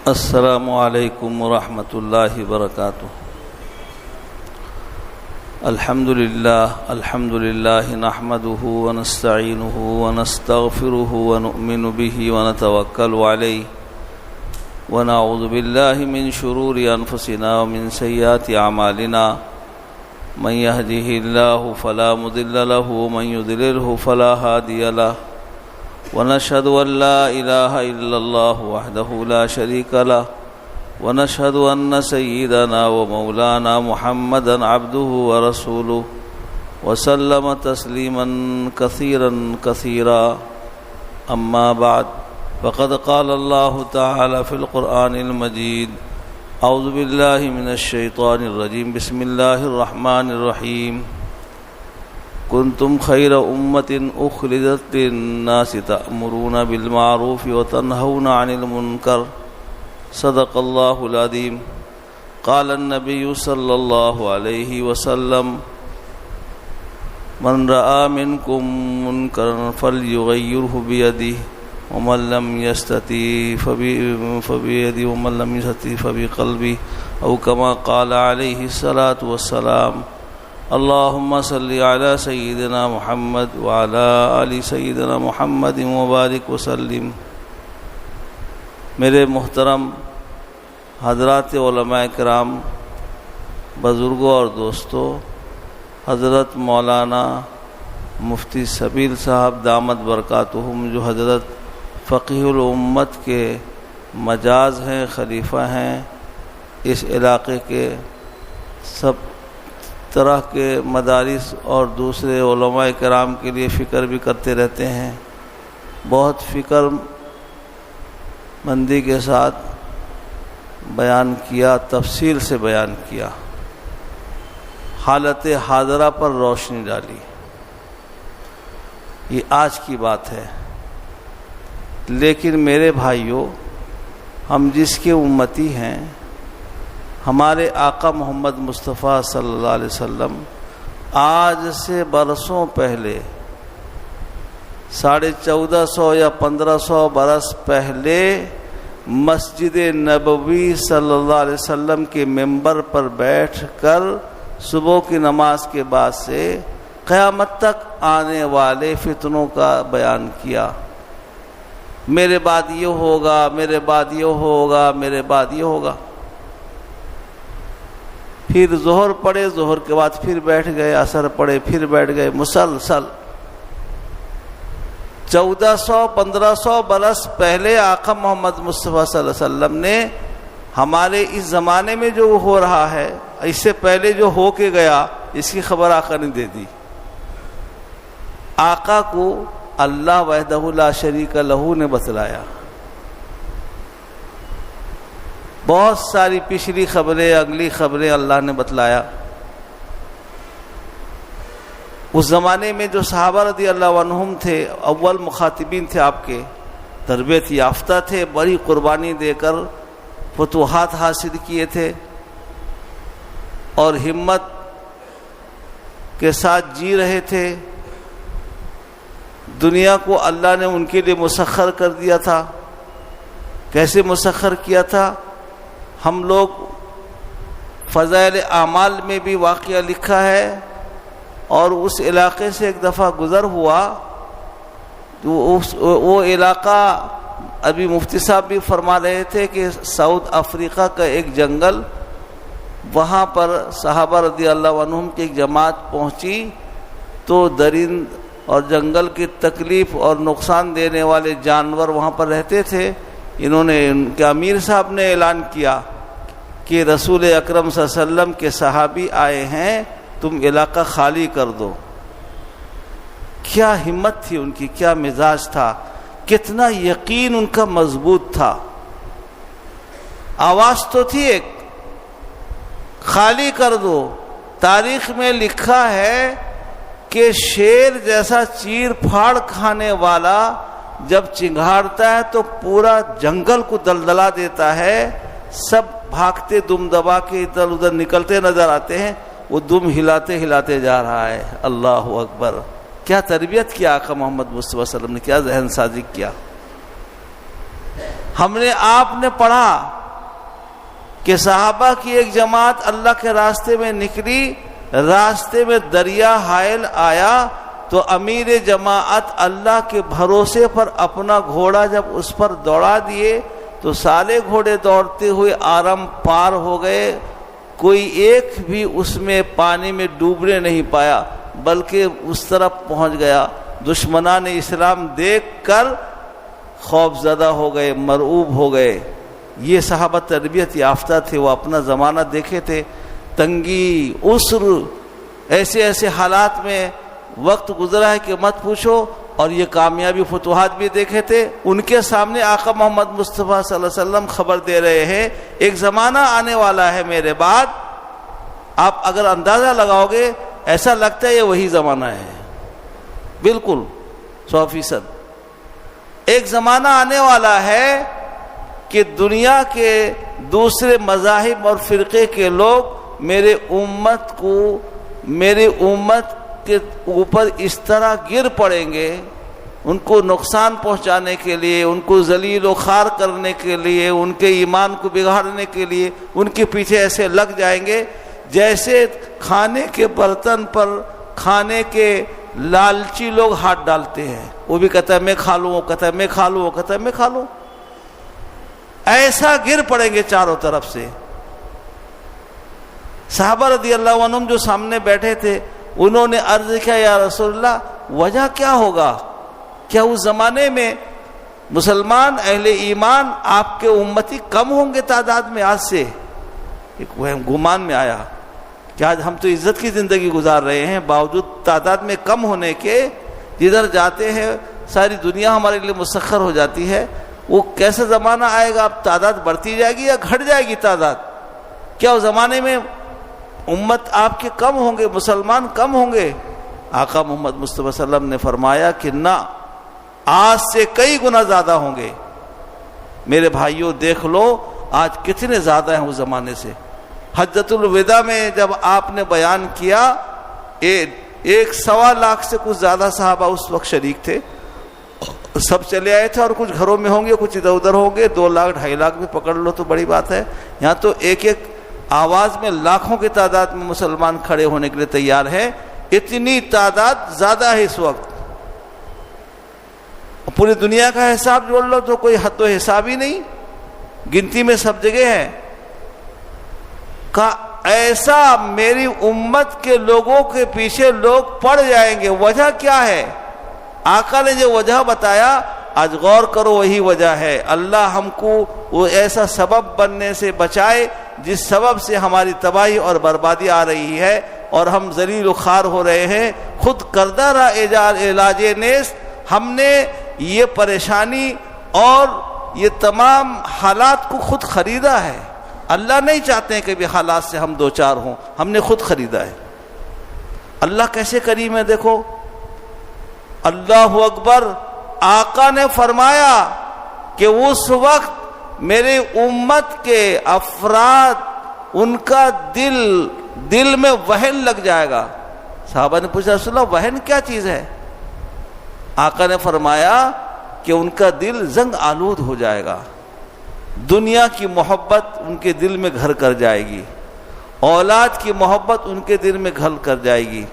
السلام علیکم ورحمۃ اللہ وبرکاتہ۔ الحمد للہ نحمده ونستعینه ونستغفره ونؤمن به ونتوکل علیہ ونعوذ باللہ من شرور انفسنا ومن سیئات اعمالنا من يهده اللہ فلا مضل له ومن يضلله فلا هادی له ونشهد أن لا إله إلا الله وحده لا شريك له ونشهد أن سيدنا ومولانا محمدا عبده ورسوله وسلم تسليما كثيرا أما بعد فقد قال الله تعالى في القرآن المجيد أعوذ بالله من الشيطان الرجيم بسم الله الرحمن الرحيم كنتم خير أمة أخرجت للناس تأمرون بالمعروف وتنهون عن المنكر صدق الله العظيم قال النبي صلى الله عليه وسلم من رأى منكم منكرا فليغيره بيده ومن لم يستطع فبيده ومن لم يستطع فبقلبه أو كما قال عليه الصلاة والسلام اللهم صل على سيدنا محمد وعلى آل سيدنا محمد وبارك وسلم۔ میرے محترم حضرات علماء کرام، بزرگوں اور دوستوں، حضرت مولانا مفتی سبیل صاحب دامت برکاتہم جو حضرت فقیہ الامت کے مجاز ہیں، خلیفہ ہیں، اس علاقے کے سب طرح کے مدارس اور دوسرے علماء کرام کے لیے فکر بھی کرتے رہتے ہیں، بہت فکر مندی کے ساتھ بیان کیا، تفصیل سے بیان کیا، حالت حاضرہ پر روشنی ڈالی۔ یہ آج کی بات ہے، لیکن میرے بھائیوں، ہم جس کے امتی ہیں، ہمارے آقا محمد مصطفیٰ صلی اللہ علیہ وسلم آج سے برسوں پہلے 1450 یا 1500 برس پہلے مسجد نبوی صلی اللہ علیہ وسلم کے ممبر پر بیٹھ کر صبح کی نماز کے بعد سے قیامت تک آنے والے فتنوں کا بیان کیا۔ میرے بعد یہ ہوگا، میرے بعد یہ ہوگا، میرے بعد یہ ہوگا۔ پھر ظہر پڑے، ظہر کے بعد پھر بیٹھ گئے، عصر پڑے، پھر بیٹھ گئے، مسلسل 1400-1500 برس پہلے آقا محمد مصطفیٰ صلی اللہ علیہ وسلم نے ہمارے اس زمانے میں جو ہو رہا ہے، اس سے پہلے جو ہو کے گیا، اس کی خبر آقا نے دے دی۔ آقا کو اللہ وحدہ لا شریک لہ نے بتلایا۔ بہت ساری پچھلی خبریں، اگلی خبریں اللہ نے بتلایا۔ اس زمانے میں جو صحابہ رضی اللہ عنہم تھے، اول مخاطبین تھے آپ کے، تربیت یافتہ تھے، بڑی قربانی دے کر فتوحات حاصل کیے تھے اور ہمت کے ساتھ جی رہے تھے۔ دنیا کو اللہ نے ان کے لیے مسخر کر دیا تھا۔ کیسے مسخر کیا تھا؟ ہم لوگ فضائل اعمال میں بھی واقعہ لکھا ہے، اور اس علاقے سے ایک دفعہ گزر ہوا تو وہ علاقہ، ابھی مفتی صاحب بھی فرما رہے تھے کہ ساؤتھ افریقہ کا ایک جنگل، وہاں پر صحابہ رضی اللہ عنہم کی ایک جماعت پہنچی تو درند اور جنگل کی تکلیف اور نقصان دینے والے جانور وہاں پر رہتے تھے۔ انہوں نے، ان کے امیر صاحب نے اعلان کیا کہ رسول اکرم صلی اللہ علیہ وسلم کے صحابی آئے ہیں، تم علاقہ خالی کر دو۔ کیا ہمت تھی ان کی، کیا مزاج تھا، کتنا یقین ان کا مضبوط تھا۔ آواز تو تھی ایک، خالی کر دو۔ تاریخ میں لکھا ہے کہ شیر جیسا چیر پھاڑ کھانے والا جب چنگھاڑتا ہے تو پورا جنگل کو دلدلا دیتا ہے، سب بھاگتے دم دبا کے ادھر ادھر نکلتے نظر آتے ہیں، وہ دم ہلاتے ہلاتے جا رہا ہے۔ اللہ اکبر! کیا تربیت کیا آقا محمد مصطفیٰ صلی اللہ علیہ وسلم نے، کیا ذہن سازی کیا۔ ہم نے، آپ نے پڑھا کہ صحابہ کی ایک جماعت اللہ کے راستے میں نکلی، راستے میں دریا حائل آیا تو امیر جماعت اللہ کے بھروسے پر اپنا گھوڑا جب اس پر دوڑا دیے تو سارے گھوڑے دوڑتے ہوئے آرام پار ہو گئے، کوئی ایک بھی اس میں پانی میں ڈوبنے نہیں پایا بلکہ اس طرف پہنچ گیا۔ دشمنان اسلام دیکھ کر خوف زدہ ہو گئے، مرعوب ہو گئے۔ یہ صحابہ تربیت یافتہ تھے، وہ اپنا زمانہ دیکھے تھے، تنگی، عسر، ایسے ایسے حالات میں وقت گزرا ہے کہ مت پوچھو، اور یہ کامیابی فتوحات بھی دیکھے تھے۔ ان کے سامنے آقا محمد مصطفیٰ صلی اللہ علیہ وسلم خبر دے رہے ہیں ایک زمانہ آنے والا ہے میرے بعد، آپ اگر اندازہ لگاؤ گے ایسا لگتا ہے یہ وہی زمانہ ہے، بالکل 100%۔ ایک زمانہ آنے والا ہے کہ دنیا کے دوسرے مذاہب اور فرقے کے لوگ میرے امت کے اوپر اس طرح گر پڑیں گے، ان کو نقصان پہنچانے کے لیے، ان کو ذلیل و خوار کرنے کے لیے، ان کے ایمان کو بگاڑنے کے لیے ان کے پیچھے ایسے لگ جائیں گے جیسے کھانے کے برتن پر کھانے کے لالچی لوگ ہاتھ ڈالتے ہیں، وہ بھی کہتا ہے میں کھا لوں، وہ کہتا ہے میں کھا لوں، وہ کہتا ہے میں کھا لوں، ایسا گر پڑیں گے چاروں طرف سے۔ صحابہ رضی اللہ عنہم جو سامنے بیٹھے تھے انہوں نے عرض کیا یا رسول اللہ وجہ کیا ہوگا؟ کیا اس زمانے میں مسلمان اہل ایمان آپ کے امتی کم ہوں گے تعداد میں آج سے؟ ایک گمان میں آیا کہ آج ہم تو عزت کی زندگی گزار رہے ہیں، باوجود تعداد میں کم ہونے کے جدھر جاتے ہیں ساری دنیا ہمارے لیے مسخر ہو جاتی ہے۔ وہ کیسا زمانہ آئے گا؟ اب تعداد بڑھتی جائے گی یا گھٹ جائے گی تعداد؟ کیا اس زمانے میں امت آپ کے کم ہوں گے، مسلمان کم ہوں گے؟ آقا محمد مصطفیٰ صلی اللہ علیہ وسلم نے فرمایا کہ نہ، آج سے کئی گنا زیادہ ہوں گے۔ میرے بھائیوں دیکھ لو آج کتنے زیادہ ہیں اس زمانے سے۔ حجۃ الوداع میں جب آپ نے بیان کیا 1.25 لاکھ سے کچھ زیادہ صحابہ اس وقت شریک تھے، سب چلے آئے تھے، اور کچھ گھروں میں ہوں گے، کچھ ادھر ادھر ہوں گے، 2 لاکھ 2.5 لاکھ بھی پکڑ لو تو بڑی بات ہے۔ یہاں تو ایک ایک آواز میں لاکھوں کی تعداد میں مسلمان کھڑے ہونے کے لیے تیار ہیں، اتنی تعداد زیادہ ہے اس وقت۔ پوری دنیا کا حساب جوڑ لو تو کوئی حد و حساب ہی نہیں، گنتی میں سب جگہ ہے۔ ایسا میری امت کے لوگوں کے پیچھے لوگ پڑ جائیں گے، وجہ کیا ہے؟ آقا نے جو وجہ بتایا آج غور کرو، وہی وجہ ہے۔ اللہ ہم کو وہ ایسا سبب بننے سے بچائے جس سبب سے ہماری تباہی اور بربادی آ رہی ہے اور ہم ذلیل و خوار ہو رہے ہیں۔ خود کردہ را علاج نیست، ہم نے یہ پریشانی اور یہ تمام حالات کو خود خریدا ہے۔ اللہ نہیں چاہتے ہیں کہ بھی حالات سے ہم دو چار ہوں، ہم نے خود خریدا ہے۔ اللہ کیسے کریم ہے دیکھو، اللہ اکبر۔ آقا نے فرمایا کہ اس وقت میرے امت کے افراد ان کا دل میں وہن لگ جائے گا۔ صحابہ نے پوچھا رسول اللہ وہن کیا چیز ہے؟ آقا نے فرمایا کہ ان کا دل زنگ آلود ہو جائے گا، دنیا کی محبت ان کے دل میں گھر کر جائے گی، اولاد کی محبت ان کے دل میں گھر کر جائے گی،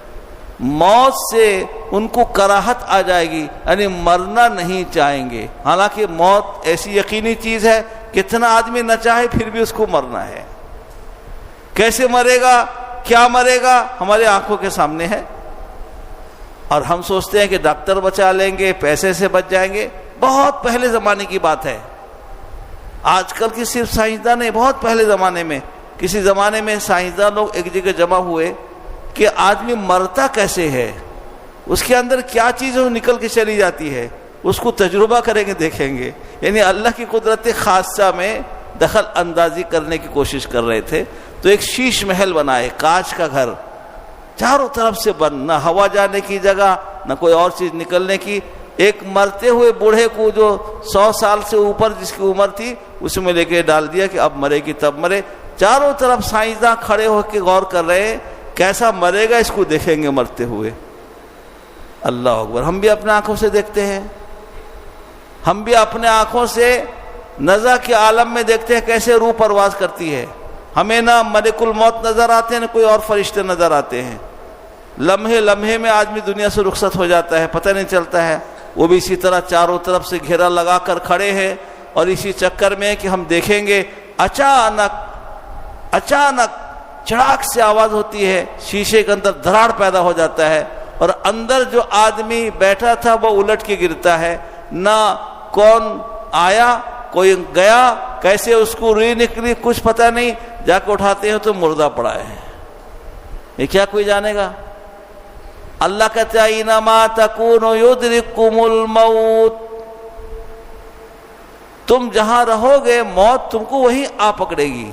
موت سے ان کو کراہت آ جائے گی، یعنی مرنا نہیں چاہیں گے۔ حالانکہ موت ایسی یقینی چیز ہے، کتنا آدمی نہ چاہے پھر بھی اس کو مرنا ہے۔ کیسے مرے گا، کیا مرے گا، ہمارے آنکھوں کے سامنے ہے، اور ہم سوچتے ہیں کہ ڈاکٹر بچا لیں گے، پیسے سے بچ جائیں گے۔ بہت پہلے زمانے کی بات ہے، آج کل کی صرف سائنسداں نہیں، بہت پہلے زمانے میں، کسی زمانے میں سائنسداں لوگ ایک جگہ جمع ہوئے کہ آدمی مرتا کیسے ہے، اس کے اندر کیا چیز نکل کے چلی جاتی ہے، اس کو تجربہ کریں گے، دیکھیں گے۔ یعنی اللہ کی قدرت خاصہ میں دخل اندازی کرنے کی کوشش کر رہے تھے، تو ایک شیش محل بنائے، کانچ کا گھر، چاروں طرف سے بند، نہ ہوا جانے کی جگہ نہ کوئی اور چیز نکلنے کی۔ ایک مرتے ہوئے بوڑھے کو جو 100 سال سے اوپر جس کی عمر تھی اس میں لے کے ڈال دیا کہ اب مرے گی تب مرے۔ چاروں طرف سائنسداں کھڑے ہو کے غور کر رہے ہیں کیسا مرے گا، اس کو دیکھیں گے مرتے ہوئے۔ اللہ اکبر۔ ہم بھی اپنے آنکھوں سے دیکھتے ہیں، ہم بھی اپنے آنکھوں سے نزع کے عالم میں دیکھتے ہیں کیسے روح پرواز کرتی ہے۔ ہمیں نہ ملک الموت نظر آتے ہیں نہ کوئی اور فرشتے نظر آتے ہیں. لمحے لمحے میں آدمی دنیا سے رخصت ہو جاتا ہے، پتہ نہیں چلتا ہے. وہ بھی اسی طرح چاروں طرف سے گھیرا لگا کر کھڑے ہیں اور اسی چکر میں کہ ہم دیکھیں گے اچانک چڑاک سے آواز ہوتی ہے، شیشے کے اندر دراڑ پیدا ہو جاتا ہے اور اندر جو آدمی بیٹھا تھا وہ الٹ کے گرتا ہے. نہ کون آیا کوئی گیا، کیسے اس کو روح نکلی کچھ پتہ نہیں. جا کے اٹھاتے ہیں تو مردہ پڑا ہے. یہ کیا کوئی جانے گا؟ اللہ کہتا ہے اینما تکونوا یدرککم الموت، تم جہاں رہو گے موت تم کو وہیں آ پکڑے گی.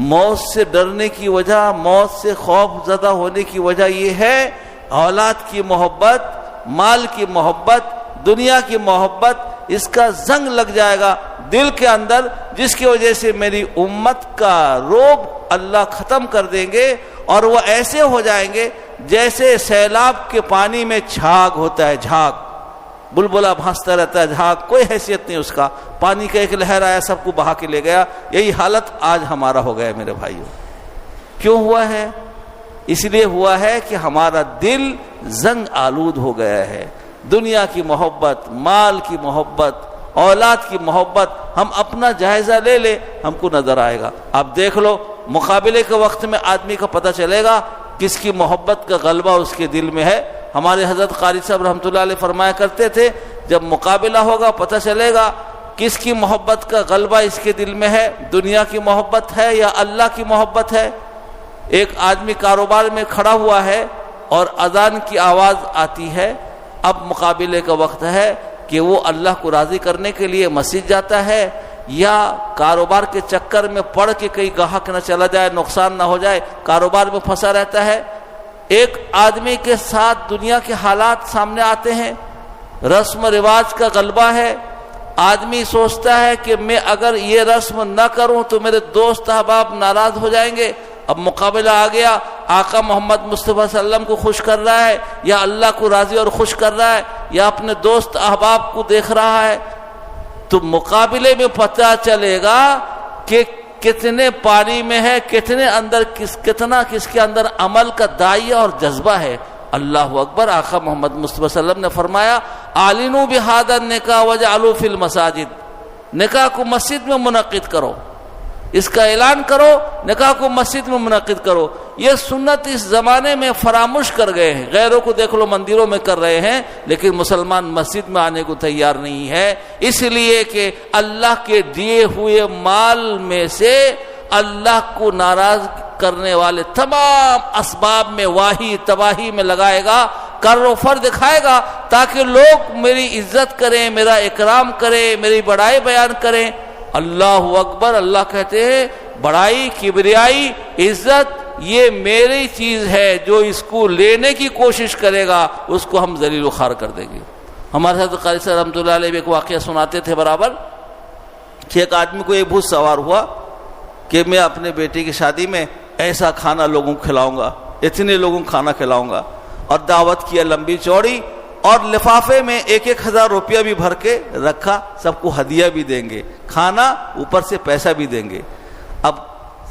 موت سے ڈرنے کی وجہ، موت سے خوف زدہ ہونے کی وجہ یہ ہے اولاد کی محبت، مال کی محبت، دنیا کی محبت. اس کا زنگ لگ جائے گا دل کے اندر، جس کی وجہ سے میری امت کا روب اللہ ختم کر دیں گے اور وہ ایسے ہو جائیں گے جیسے سیلاب کے پانی میں جھاگ ہوتا ہے. جھاگ بلبلا بھانستا رہتا ہے، جھاگ کوئی حیثیت نہیں اس کا. پانی کا ایک لہر آیا سب کو بہا کے لے گیا. یہی حالت آج ہمارا ہو گیا میرے بھائیوں. کیوں ہوا ہے؟ اس لیے ہوا ہے کہ ہمارا دل زنگ آلود ہو گیا ہے. دنیا کی محبت، مال کی محبت، اولاد کی محبت. ہم اپنا جائزہ لے لے ہم کو نظر آئے گا. آپ دیکھ لو مقابلے کے وقت میں آدمی کا پتہ چلے گا کس کی محبت کا غلبہ اس کے دل میں ہے. ہمارے حضرت قاری صاحب رحمۃ اللہ علیہ فرمایا کرتے تھے جب مقابلہ ہوگا پتہ چلے گا کس کی محبت کا غلبہ اس کے دل میں ہے. دنیا کی محبت ہے یا اللہ کی محبت ہے. ایک آدمی کاروبار میں کھڑا ہوا ہے اور اذان کی آواز آتی ہے. اب مقابلے کا وقت ہے کہ وہ اللہ کو راضی کرنے کے لیے مسجد جاتا ہے یا کاروبار کے چکر میں پڑھ کے کئی گاہک نہ چلا جائے، نقصان نہ ہو جائے، کاروبار میں پھنسا رہتا ہے. ایک آدمی کے ساتھ دنیا کے حالات سامنے آتے ہیں، رسم و رواج کا غلبہ ہے. آدمی سوچتا ہے کہ میں اگر یہ رسم نہ کروں تو میرے دوست احباب ناراض ہو جائیں گے. اب مقابلہ آ گیا، آقا محمد مصطفیٰ صلی اللہ علیہ وسلم کو خوش کر رہا ہے یا اللہ کو راضی اور خوش کر رہا ہے یا اپنے دوست احباب کو دیکھ رہا ہے. تو مقابلے میں پتہ چلے گا کہ کتنے پانی میں ہے، کتنے اندر کتنا کس کے اندر عمل کا داعیہ اور جذبہ ہے. اللہ اکبر. آقا محمد مصطفیٰ صلی اللہ علیہ وسلم نے فرمایا اعلنوا بہذا النکاح وجعلوا فی المساجد، نکاح کو مسجد میں منعقد کرو، اس کا اعلان کرو، نکاح کو مسجد میں منعقد کرو. یہ سنت اس زمانے میں فراموش کر گئے ہیں. غیروں کو دیکھ لو مندروں میں کر رہے ہیں لیکن مسلمان مسجد میں آنے کو تیار نہیں ہے. اس لیے کہ اللہ کے دیے ہوئے مال میں سے اللہ کو ناراض کرنے والے تمام اسباب میں واہی تباہی میں لگائے گا، کر و فر دکھائے گا تاکہ لوگ میری عزت کریں، میرا اکرام کریں، میری بڑائی بیان کریں. اللہ اکبر. اللہ کہتے ہیں بڑائی، کبریائی، عزت یہ میری چیز ہے، جو اس کو لینے کی کوشش کرے گا اس کو ہم ذلیل و خوار کر دیں گے. ہمارے حضرت قاری صاحب رحمۃ اللہ علیہ ایک واقعہ سناتے تھے برابر کہ ایک آدمی کو یہ بھوت سوار ہوا کہ میں اپنے بیٹے کی شادی میں ایسا کھانا لوگوں کو کھلاؤں گا، اتنے لوگوں کو کھانا کھلاؤں گا. اور دعوت کیا لمبی چوڑی اور لفافے میں 1,000 روپیہ بھی بھر کے رکھا، سب کو ہدیہ بھی دیں گے، کھانا اوپر سے پیسہ بھی دیں گے. اب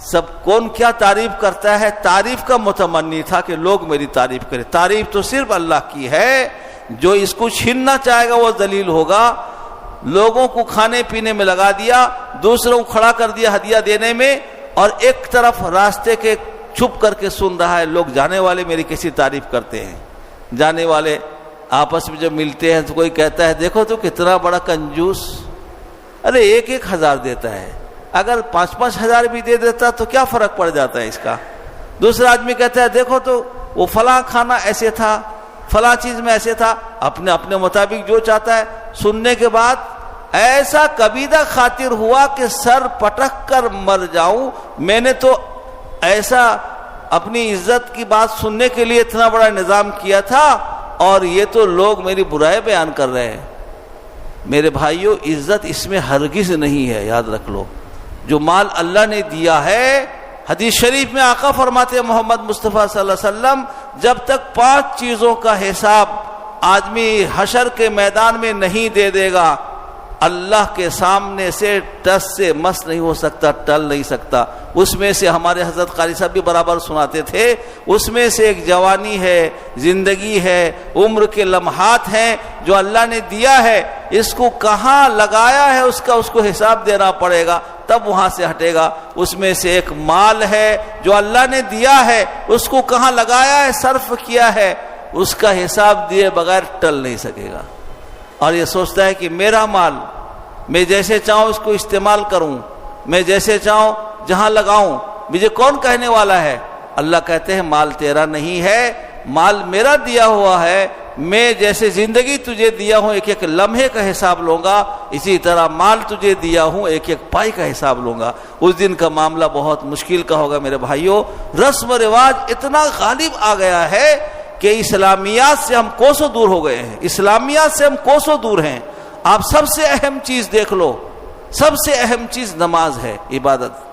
سب کون کیا تعریف کرتا ہے؟ تعریف کا متمنی تھا کہ لوگ میری تعریف کریں. تعریف تو صرف اللہ کی ہے. جو اس کو چھیننا چاہے گا وہ ذلیل ہوگا. لوگوں کو کھانے پینے میں لگا دیا، دوسروں کو کھڑا کر دیا ہدیہ دینے میں، اور ایک طرف راستے کے چھپ کر کے سن رہا ہے لوگ جانے والے میری کیسی تعریف کرتے ہیں. جانے والے آپس میں جب ملتے ہیں تو کوئی کہتا ہے دیکھو تو کتنا بڑا کنجوس، ارے 1,000 دیتا ہے، اگر 5,000 بھی دے دیتا تو کیا فرق پڑ جاتا ہے اس کا. دوسرا آدمی کہتا ہے دیکھو تو وہ فلاں کھانا ایسے تھا، فلاں چیز میں ایسے تھا. اپنے مطابق جو چاہتا ہے. سننے کے بعد ایسا کبیدہ خاطر ہوا کہ سر پٹک کر مر جاؤں. میں نے تو ایسا اپنی عزت کی بات سننے کے لیے اتنا بڑا نظام کیا تھا اور یہ تو لوگ میری برائی بیان کر رہے ہیں. میرے بھائیوں عزت اس میں ہرگز نہیں ہے، یاد رکھ لو. جو مال اللہ نے دیا ہے، حدیث شریف میں آقا فرماتے ہیں محمد مصطفیٰ صلی اللہ علیہ وسلم جب تک 5 چیزوں کا حساب آدمی حشر کے میدان میں نہیں دے دے گا اللہ کے سامنے سے ٹس سے مس نہیں ہو سکتا، ٹل نہیں سکتا۔ اس میں سے ہمارے حضرت قاری صاحب بھی برابر سناتے تھے، اس میں سے ایک جوانی ہے، زندگی ہے، عمر کے لمحات ہیں جو اللہ نے دیا ہے، اس کو کہاں لگایا ہے اس کو حساب دینا پڑے گا، تب وہاں سے ہٹے گا۔ اس میں سے ایک مال ہے جو اللہ نے دیا ہے، اس کو کہاں لگایا ہے، صرف کیا ہے، اس کا حساب دیے بغیر ٹل نہیں سکے گا۔ اور یہ سوچتا ہے کہ میرا مال، میں جیسے چاہوں اس کو استعمال کروں، میں جیسے چاہوں جہاں لگاؤں، مجھے کون کہنے والا ہے؟ اللہ کہتے ہیں مال تیرا نہیں ہے، مال میرا دیا ہوا ہے، میں جیسے زندگی تجھے دیا ہوں ایک ایک لمحے کا حساب لوں گا، اسی طرح مال تجھے دیا ہوں ایک ایک پائی کا حساب لوں گا۔ اس دن کا معاملہ بہت مشکل کا ہوگا میرے بھائیوں۔ رسم و رواج اتنا غالب آ گیا ہے کہ اسلامیات سے ہم کوسوں دور ہو گئے ہیں، اسلامیات سے ہم کوسوں دور ہیں۔ آپ سب سے اہم چیز دیکھ لو، سب سے اہم چیز نماز ہے، عبادت،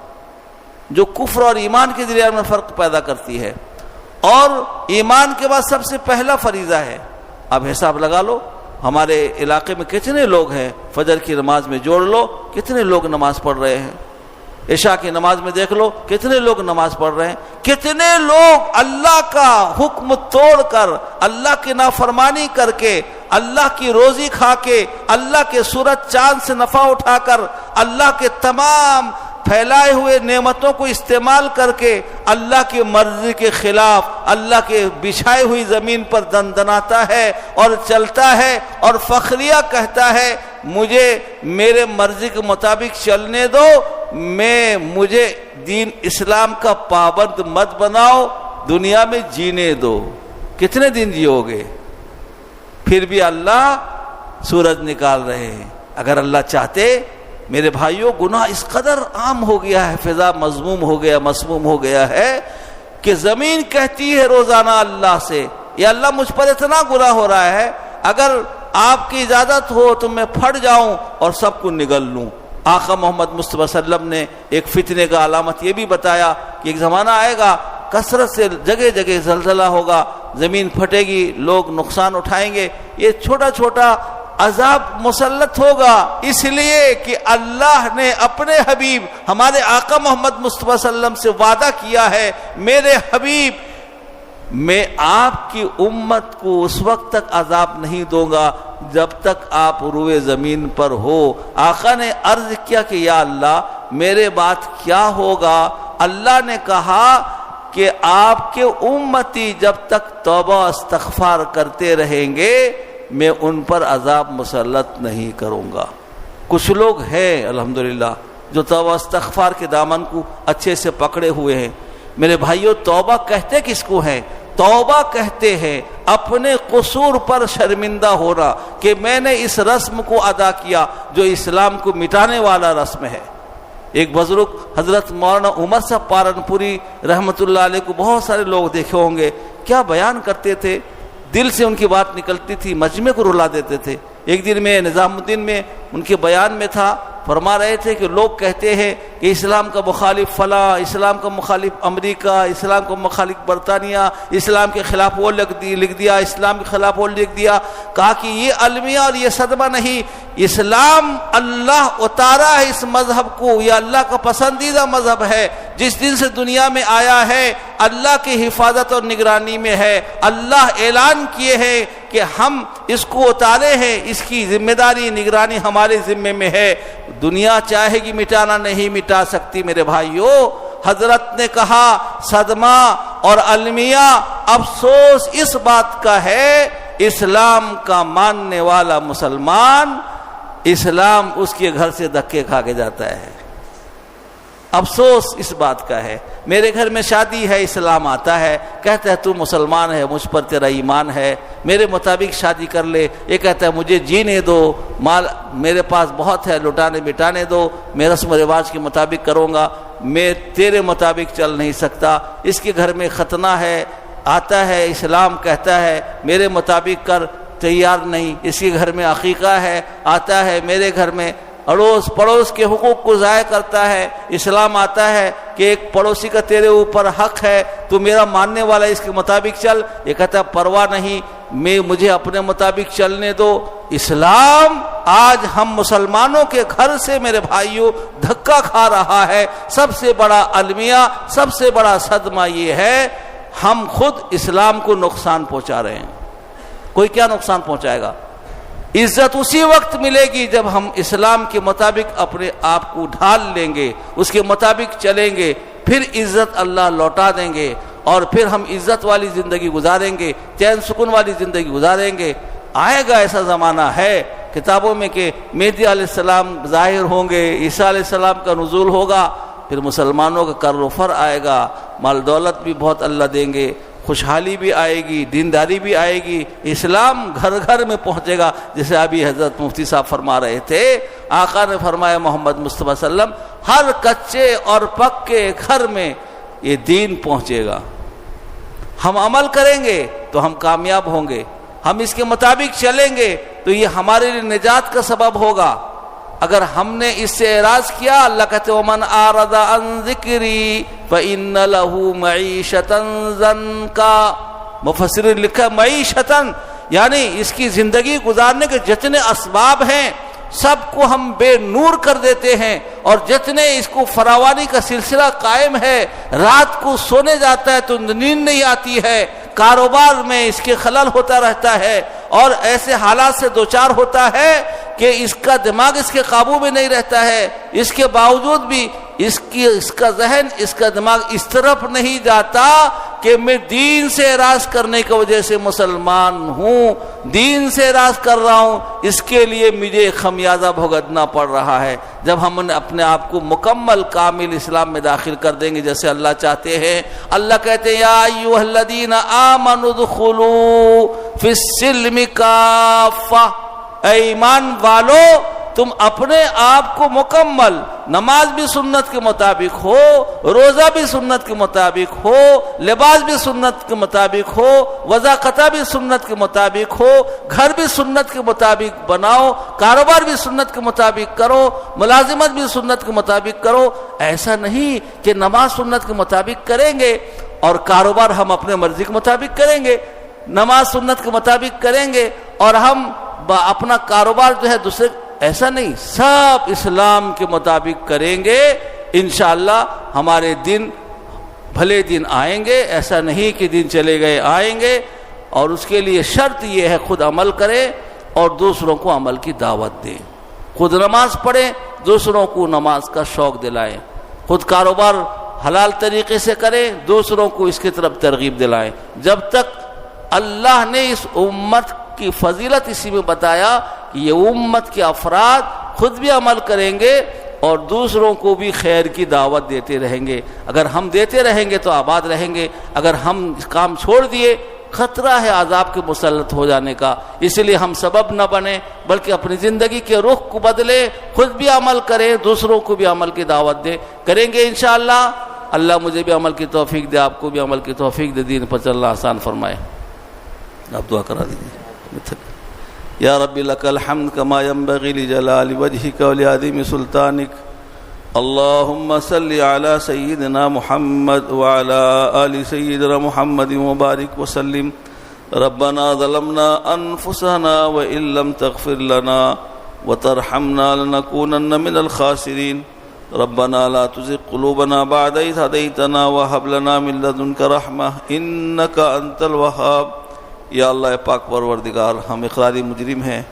جو کفر اور ایمان کے درمیان میں فرق پیدا کرتی ہے، اور ایمان کے بعد سب سے پہلا فریضہ ہے۔ اب حساب لگا لو ہمارے علاقے میں کتنے لوگ ہیں، فجر کی نماز میں جوڑ لو کتنے لوگ نماز پڑھ رہے ہیں، عشاء کی نماز میں دیکھ لو کتنے لوگ نماز پڑھ رہے ہیں، کتنے لوگ اللہ کا حکم توڑ کر، اللہ کی نافرمانی کر کے، اللہ کی روزی کھا کے، اللہ کے سورج چاند سے نفع اٹھا کر، اللہ کے تمام پھیلائے ہوئے نعمتوں کو استعمال کر کے اللہ کی مرضی کے خلاف اللہ کے بچھائی ہوئی زمین پر دندناتا ہے اور چلتا ہے اور فخریہ کہتا ہے مجھے میرے مرضی کے مطابق چلنے دو، مجھے دین اسلام کا پابند مت بناؤ، دنیا میں جینے دو۔ کتنے دن جیو گے؟ پھر بھی اللہ سورج نکال رہے ہیں۔ اگر اللہ چاہتے، میرے بھائیوں، گناہ اس قدر عام ہو گیا ہے، فضا مذموم ہو گیا، مسموم ہو گیا ہے کہ زمین کہتی ہے روزانہ اللہ سے، یا اللہ مجھ پر اتنا گناہ ہو رہا ہے، اگر آپ کی اجازت ہو تو میں پھٹ جاؤں اور سب کو نگل لوں۔ آقا محمد مصطفیٰ صلی اللہ علیہ وسلم نے ایک فتنے کا علامت یہ بھی بتایا کہ ایک زمانہ آئے گا، کثرت سے جگہ جگہ زلزلہ ہوگا، زمین پھٹے گی، لوگ نقصان اٹھائیں گے، یہ چھوٹا چھوٹا عذاب مسلط ہوگا، اس لیے کہ اللہ نے اپنے حبیب ہمارے آقا محمد مصطفیٰ صلی اللہ علیہ وسلم سے وعدہ کیا ہے، میرے حبیب میں آپ کی امت کو اس وقت تک عذاب نہیں دوں گا جب تک آپ روئے زمین پر ہو۔ آقا نے عرض کیا کہ یا اللہ میرے بات کیا ہوگا؟ اللہ نے کہا کہ آپ کے امتی جب تک توبہ استغفار کرتے رہیں گے میں ان پر عذاب مسلط نہیں کروں گا۔ کچھ لوگ ہیں الحمدللہ جو توبہ استغفار کے دامن کو اچھے سے پکڑے ہوئے ہیں۔ میرے بھائیوں، توبہ کہتے کس کو ہیں؟ توبہ کہتے ہیں اپنے قصور پر شرمندہ ہونا کہ میں نے اس رسم کو ادا کیا جو اسلام کو مٹانے والا رسم ہے۔ ایک بزرگ حضرت مولانا عمر صاحب پارنپوری رحمۃ اللہ علیہ کو بہت سارے لوگ دیکھے ہوں گے، کیا بیان کرتے تھے، دل سے ان کی بات نکلتی تھی، مجمع کو رلا دیتے تھے۔ ایک دن میں نظام الدین میں ان کے بیان میں تھا، فرما رہے تھے کہ لوگ کہتے ہیں کہ اسلام کا مخالف فلاں، اسلام کا مخالف امریکہ، اسلام کا مخالف برطانیہ، اسلام کے خلاف وہ لکھ دیا، اسلام کے خلاف وہ لکھ دیا۔ کہا کہ یہ المیہ اور یہ صدمہ نہیں، اسلام اللہ اتارا ہے اس مذہب کو، یہ اللہ کا پسندیدہ مذہب ہے، جس دن سے دنیا میں آیا ہے اللہ کی حفاظت اور نگرانی میں ہے۔ اللہ اعلان کیے ہیں کہ ہم اس کو اتارے ہیں، اس کی ذمہ داری نگرانی ہمارے ذمے میں ہے، دنیا چاہے گی مٹانا نہیں مٹا سکتی۔ میرے بھائیوں، حضرت نے کہا صدمہ اور المیہ افسوس اس بات کا ہے اسلام کا ماننے والا مسلمان اسلام اس کے گھر سے دھکے کھا کے جاتا ہے، افسوس اس بات کا ہے۔ میرے گھر میں شادی ہے، اسلام آتا ہے، کہتا ہے تو مسلمان ہے، مجھ پر تیرا ایمان ہے، میرے مطابق شادی کر لے۔ یہ کہتا ہے مجھے جینے دو، مال میرے پاس بہت ہے، لٹانے بٹانے دو، میں رسم و رواج کے مطابق کروں گا، میں تیرے مطابق چل نہیں سکتا۔ اس کے گھر میں ختنہ ہے، آتا ہے، اسلام کہتا ہے میرے مطابق کر، تیار نہیں۔ اس کے گھر میں عقیقہ ہے، آتا ہے میرے گھر میں، اڑوس پڑوس کے حقوق کو ضائع کرتا ہے، اسلام آتا ہے کہ ایک پڑوسی کا تیرے اوپر حق ہے، تو میرا ماننے والا اس کے مطابق چل۔ یہ کہتا ہے پرواہ نہیں، مجھے اپنے مطابق چلنے دو۔ اسلام آج ہم مسلمانوں کے گھر سے میرے بھائیوں دھکا کھا رہا ہے۔ سب سے بڑا المیہ، سب سے بڑا صدمہ یہ ہے ہم خود اسلام کو نقصان پہنچا رہے ہیں۔ کوئی کیا نقصان پہنچائے گا؟ عزت اسی وقت ملے گی جب ہم اسلام کے مطابق اپنے آپ کو ڈھال لیں گے، اس کے مطابق چلیں گے، پھر عزت اللہ لوٹا دیں گے اور پھر ہم عزت والی زندگی گزاریں گے، چین سکون والی زندگی گزاریں گے۔ آئے گا ایسا زمانہ ہے کتابوں میں کہ مہدی علیہ السلام ظاہر ہوں گے، عیسیٰ علیہ السلام کا نزول ہوگا، پھر مسلمانوں کا کر و فر آئے گا، مال دولت بھی بہت اللہ دیں گے، خوشحالی بھی آئے گی، دینداری بھی آئے گی، اسلام گھر گھر میں پہنچے گا، جیسے ابھی حضرت مفتی صاحب فرما رہے تھے۔ آقا نے فرمایا محمد مصطفیٰ صلی اللہ علیہ وسلم ہر کچے اور پکے گھر میں یہ دین پہنچے گا۔ ہم عمل کریں گے تو ہم کامیاب ہوں گے، ہم اس کے مطابق چلیں گے تو یہ ہمارے لیے نجات کا سبب ہوگا۔ اگر ہم نے اس سے اعراض کیا، اللہ کہتے ومن اعرض عن ذکری فإن له معیشۃ ضنکا، مفسرین لکھا معیشۃ یعنی اس کی زندگی گزارنے کے جتنے اسباب ہیں سب کو ہم بے نور کر دیتے ہیں، اور جتنے اس کو فراوانی کا سلسلہ قائم ہے، رات کو سونے جاتا ہے تو نیند نہیں آتی ہے، کاروبار میں اس کے خلل ہوتا رہتا ہے، اور ایسے حالات سے دوچار ہوتا ہے کہ اس کا دماغ اس کے قابو میں نہیں رہتا ہے، اس کے باوجود بھی اس کا ذہن، اس کا دماغ اس طرف نہیں جاتا کہ میں دین سے اعراض کرنے کی وجہ سے مسلمان ہوں، دین سے اعراض کر رہا ہوں، اس کے لیے مجھے خمیازہ بھگتنا پڑ رہا ہے۔ جب ہم نے اپنے آپ کو مکمل کامل اسلام میں داخل کر دیں گے جیسے اللہ چاہتے ہیں، اللہ کہتے ہیں یا ایھا الذین آمنوا ادخلوا فی السلم کافہ، اے ایمان والو تم اپنے آپ کو مکمل، نماز بھی سنت کے مطابق ہو، روزہ بھی سنت کے مطابق ہو، لباس بھی سنت کے مطابق ہو، وضاقتہ بھی سنت کے مطابق ہو، گھر بھی سنت کے مطابق بناؤ، کاروبار بھی سنت کے مطابق کرو، ملازمت بھی سنت کے مطابق کرو۔ ایسا نہیں کہ نماز سنت کے مطابق کریں گے اور کاروبار ہم اپنے مرضی کے مطابق کریں گے، نماز سنت کے مطابق کریں گے اور ہم اپنا کاروبار جو ہے دوسرے، ایسا نہیں، سب اسلام کے مطابق کریں گے، انشاءاللہ ہمارے دن بھلے دن آئیں گے۔ ایسا نہیں کہ دن چلے گئے آئیں گے، اور اس کے لیے شرط یہ ہے خود عمل کریں اور دوسروں کو عمل کی دعوت دیں، خود نماز پڑھیں، دوسروں کو نماز کا شوق دلائیں، خود کاروبار حلال طریقے سے کریں، دوسروں کو اس کی طرف ترغیب دلائیں۔ جب تک اللہ نے اس امت کی فضیلت اسی میں بتایا کہ یہ امت کے افراد خود بھی عمل کریں گے اور دوسروں کو بھی خیر کی دعوت دیتے رہیں گے۔ اگر ہم دیتے رہیں گے تو آباد رہیں گے، اگر ہم کام چھوڑ دیے خطرہ ہے عذاب کے مسلط ہو جانے کا۔ اس لیے ہم سبب نہ بنیں بلکہ اپنی زندگی کے رخ کو بدلیں، خود بھی عمل کریں، دوسروں کو بھی عمل کی دعوت دیں، کریں گے انشاءاللہ۔ اللہ مجھے بھی عمل کی توفیق دے، آپ کو بھی عمل کی توفیق دے، دین پر چلنا آسان فرمائے۔ آپ دعا کرا دیجیے۔ یا رب لک الحمد کما ینبغی لجلال وجهک ولعظیم سلطانک، اللهم صل علی سیدنا محمد وعلی آل سیدنا محمد وبارک وسلم۔ ربنا ظلمنا انفسنا وان لم تغفر لنا وترحمنا لنكونن من الخاسرین۔ ربنا لا تزغ قلوبنا بعد إذ هديتنا وهب لنا من لدنك رحمة إنك أنت الوهاب۔ یا اللہ پاک پروردگار، ہم اقراری مجرم ہیں،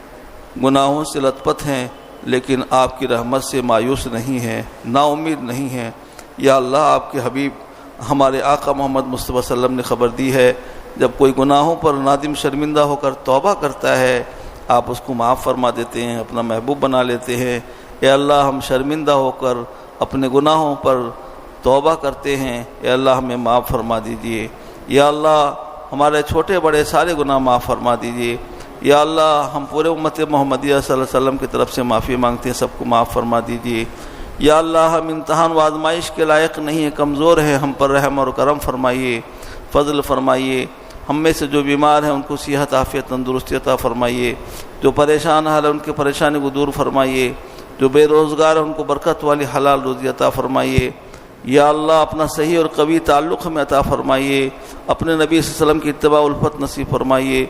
گناہوں سے لت پت ہیں، لیکن آپ کی رحمت سے مایوس نہیں ہیں، نا امید نہیں ہیں۔ یا اللہ آپ کے حبیب ہمارے آقا محمد مصطفیٰ صلی اللہ علیہ وسلم نے خبر دی ہے، جب کوئی گناہوں پر نادم شرمندہ ہو کر توبہ کرتا ہے آپ اس کو معاف فرما دیتے ہیں، اپنا محبوب بنا لیتے ہیں۔ اے اللہ ہم شرمندہ ہو کر اپنے گناہوں پر توبہ کرتے ہیں، اے اللہ ہمیں معاف فرما دیجئے۔ یا اللہ ہمارے چھوٹے بڑے سارے گناہ معاف فرما دیجئے۔ یا اللہ ہم پورے امت محمدیہ صلی اللہ علیہ وسلم کی طرف سے معافی مانگتے ہیں، سب کو معاف فرما دیجئے۔ یا اللہ ہم امتحان و آزمائش کے لائق نہیں ہیں، کمزور ہیں، ہم پر رحم اور کرم فرمائیے، فضل فرمائیے۔ ہم میں سے جو بیمار ہیں ان کو صحت عافیت تندرستی عطا فرمائیے، جو پریشان حال ہیں ان کی پریشانی کو دور فرمائیے، جو بے روزگار ہیں ان کو برکت والی حلال روزی عطا فرمائیے۔ یا اللہ اپنا صحیح اور قوی تعلق ہمیں عطا فرمائیے، اپنے نبی صلی اللہ علیہ وسلم کی اتباع الفت نصیب فرمائیے،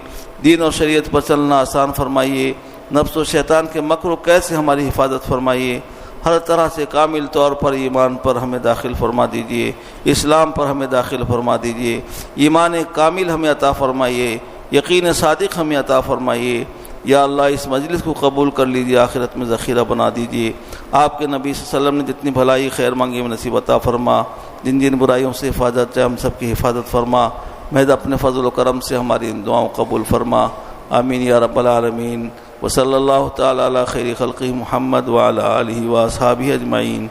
دین اور شریعت پر چلنا آسان فرمائیے، نفس و شیطان کے مکر و قید سے ہماری حفاظت فرمائیے، ہر طرح سے کامل طور پر ایمان پر ہمیں داخل فرما دیجیے، اسلام پر ہمیں داخل فرما دیجیے، ایمان کامل ہمیں عطا فرمائیے، یقین صادق ہمیں عطا فرمائیے۔ یا اللہ اس مجلس کو قبول کر لیجیے، آخرت میں ذخیرہ بنا دیجیے۔ آپ کے نبی صلی اللہ علیہ وسلم نے جتنی بھلائی خیر مانگی میں نصیب عطا فرما، جن جن برائیوں سے حفاظت ہے ہم سب کی حفاظت فرما، محض اپنے فضل و کرم سے ہماری ان دعاؤں قبول فرما، آمین یا رب العالمین۔ وصلی اللہ تعالی علی خیر خلقہ محمد وعلی آلہ واصحابہ اجمعین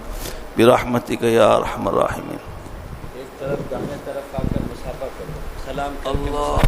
برحمتک یا ارحم الراحمین۔ ایک طرف داہنے طرف آ کر مسافہ کرو، سلام اللہ